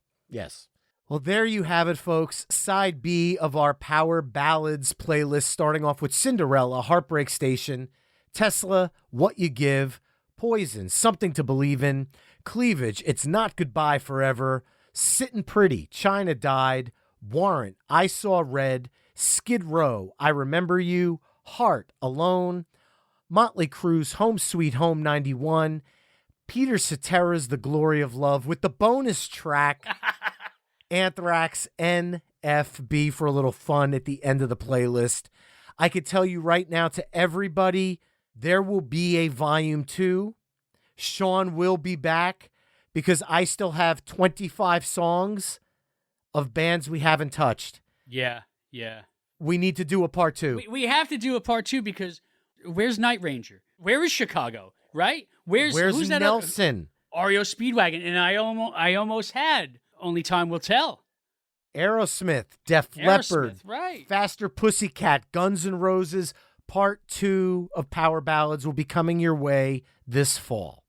Speaker 2: Well, there you have it, folks. Side B of our Power Ballads playlist, starting off with Cinderella, Heartbreak Station, Tesla, What You Give, Poison, Something to Believe In, Cleavage, It's Not Goodbye Forever, Sittin' Pretty, China Died, Warrant, I Saw Red, Skid Row, I Remember You, Heart, Alone, Motley Crue's Home Sweet Home 91, Peter Cetera's The Glory of Love, with the bonus track, Anthrax NFB for a little fun at the end of the playlist. I could tell you right now to everybody, there will be a volume 2. Sean will be back because I still have 25 songs of bands we haven't touched.
Speaker 1: Yeah.
Speaker 2: We need to do a part 2.
Speaker 1: We have to do a part 2 because where's Night Ranger? Where is Chicago? Right? Who's that
Speaker 2: Nelson?
Speaker 1: REO Speedwagon, and I almost had Only Time Will Tell.
Speaker 2: Aerosmith, Def Leppard,
Speaker 1: right?
Speaker 2: Faster Pussycat, Guns N' Roses. Part 2 of Power Ballads will be coming your way this fall.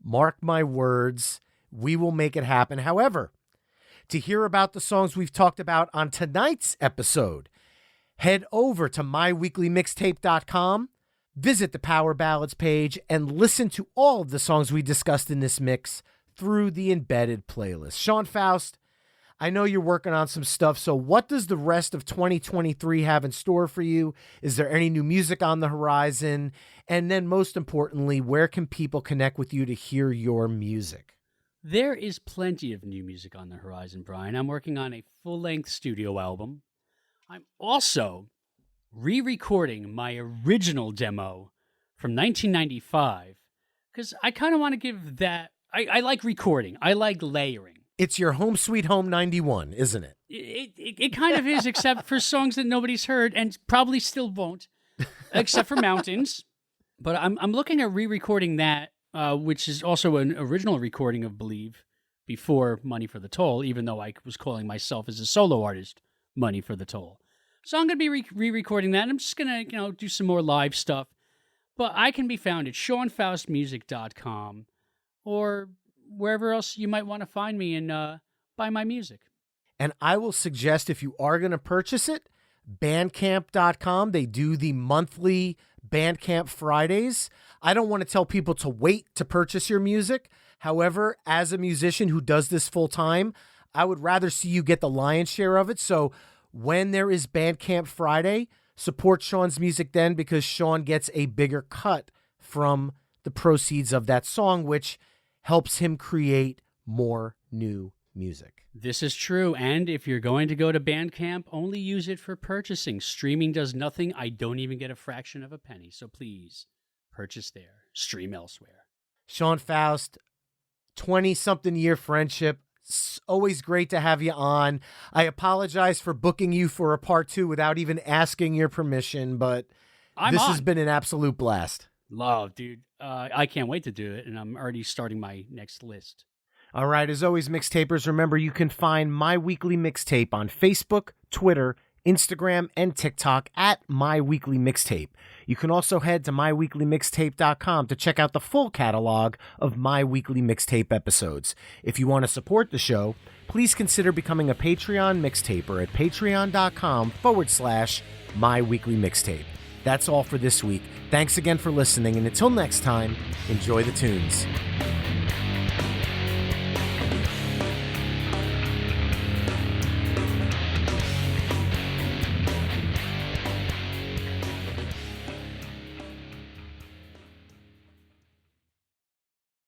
Speaker 2: Mark my words, we will make it happen. However, to hear about the songs we've talked about on tonight's episode, head over to myweeklymixtape.com, visit the Power Ballads page, and listen to all of the songs we discussed in this mix through the embedded playlist. Sean Faust, I know you're working on some stuff, so what does the rest of 2023 have in store for you? Is there any new music on the horizon? And then most importantly, where can people connect with you to hear your music?
Speaker 1: There is plenty of new music on the horizon, Brian. I'm working on a full-length studio album. I'm also re-recording my original demo from 1995 because I kind of want to give that... I like recording. I like layering.
Speaker 2: It's your Home Sweet Home 91, isn't it?
Speaker 1: It kind of is, except for songs that nobody's heard and probably still won't, except for Mountains. But I'm looking at re-recording that, which is also an original recording of Believe before Money for the Toll, even though I was calling myself as a solo artist Money for the Toll. So I'm going to be re-recording that. I'm just going to do some more live stuff. But I can be found at SeanFaustMusic.com or wherever else you might want to find me and buy my music.
Speaker 2: And I will suggest if you are going to purchase it, Bandcamp.com. They do the monthly Bandcamp Fridays. I don't want to tell people to wait to purchase your music. However, as a musician who does this full time, I would rather see you get the lion's share of it. So when there is Bandcamp Friday, support Sean's music then, because Sean gets a bigger cut from the proceeds of that song, which helps him create more new music.
Speaker 1: This is true, and if you're going to go to Bandcamp, only use it for purchasing. Streaming does nothing. I don't even get a fraction of a penny, so please purchase there. Stream elsewhere.
Speaker 2: Sean Faust, 20-something year friendship. It's always great to have you on. I apologize for booking you for a part 2 without even asking your permission, but this has been an absolute blast.
Speaker 1: Love, dude. I can't wait to do it, and I'm already starting my next list.
Speaker 2: All right, as always, mixtapers, remember you can find My Weekly Mixtape on Facebook, Twitter, Instagram, and TikTok at My Weekly Mixtape. You can also head to myweeklymixtape.com to check out the full catalog of My Weekly Mixtape episodes. If you want to support the show, please consider becoming a Patreon mixtaper at patreon.com/My Weekly Mixtape. That's all for this week. Thanks again for listening, and until next time, enjoy the tunes.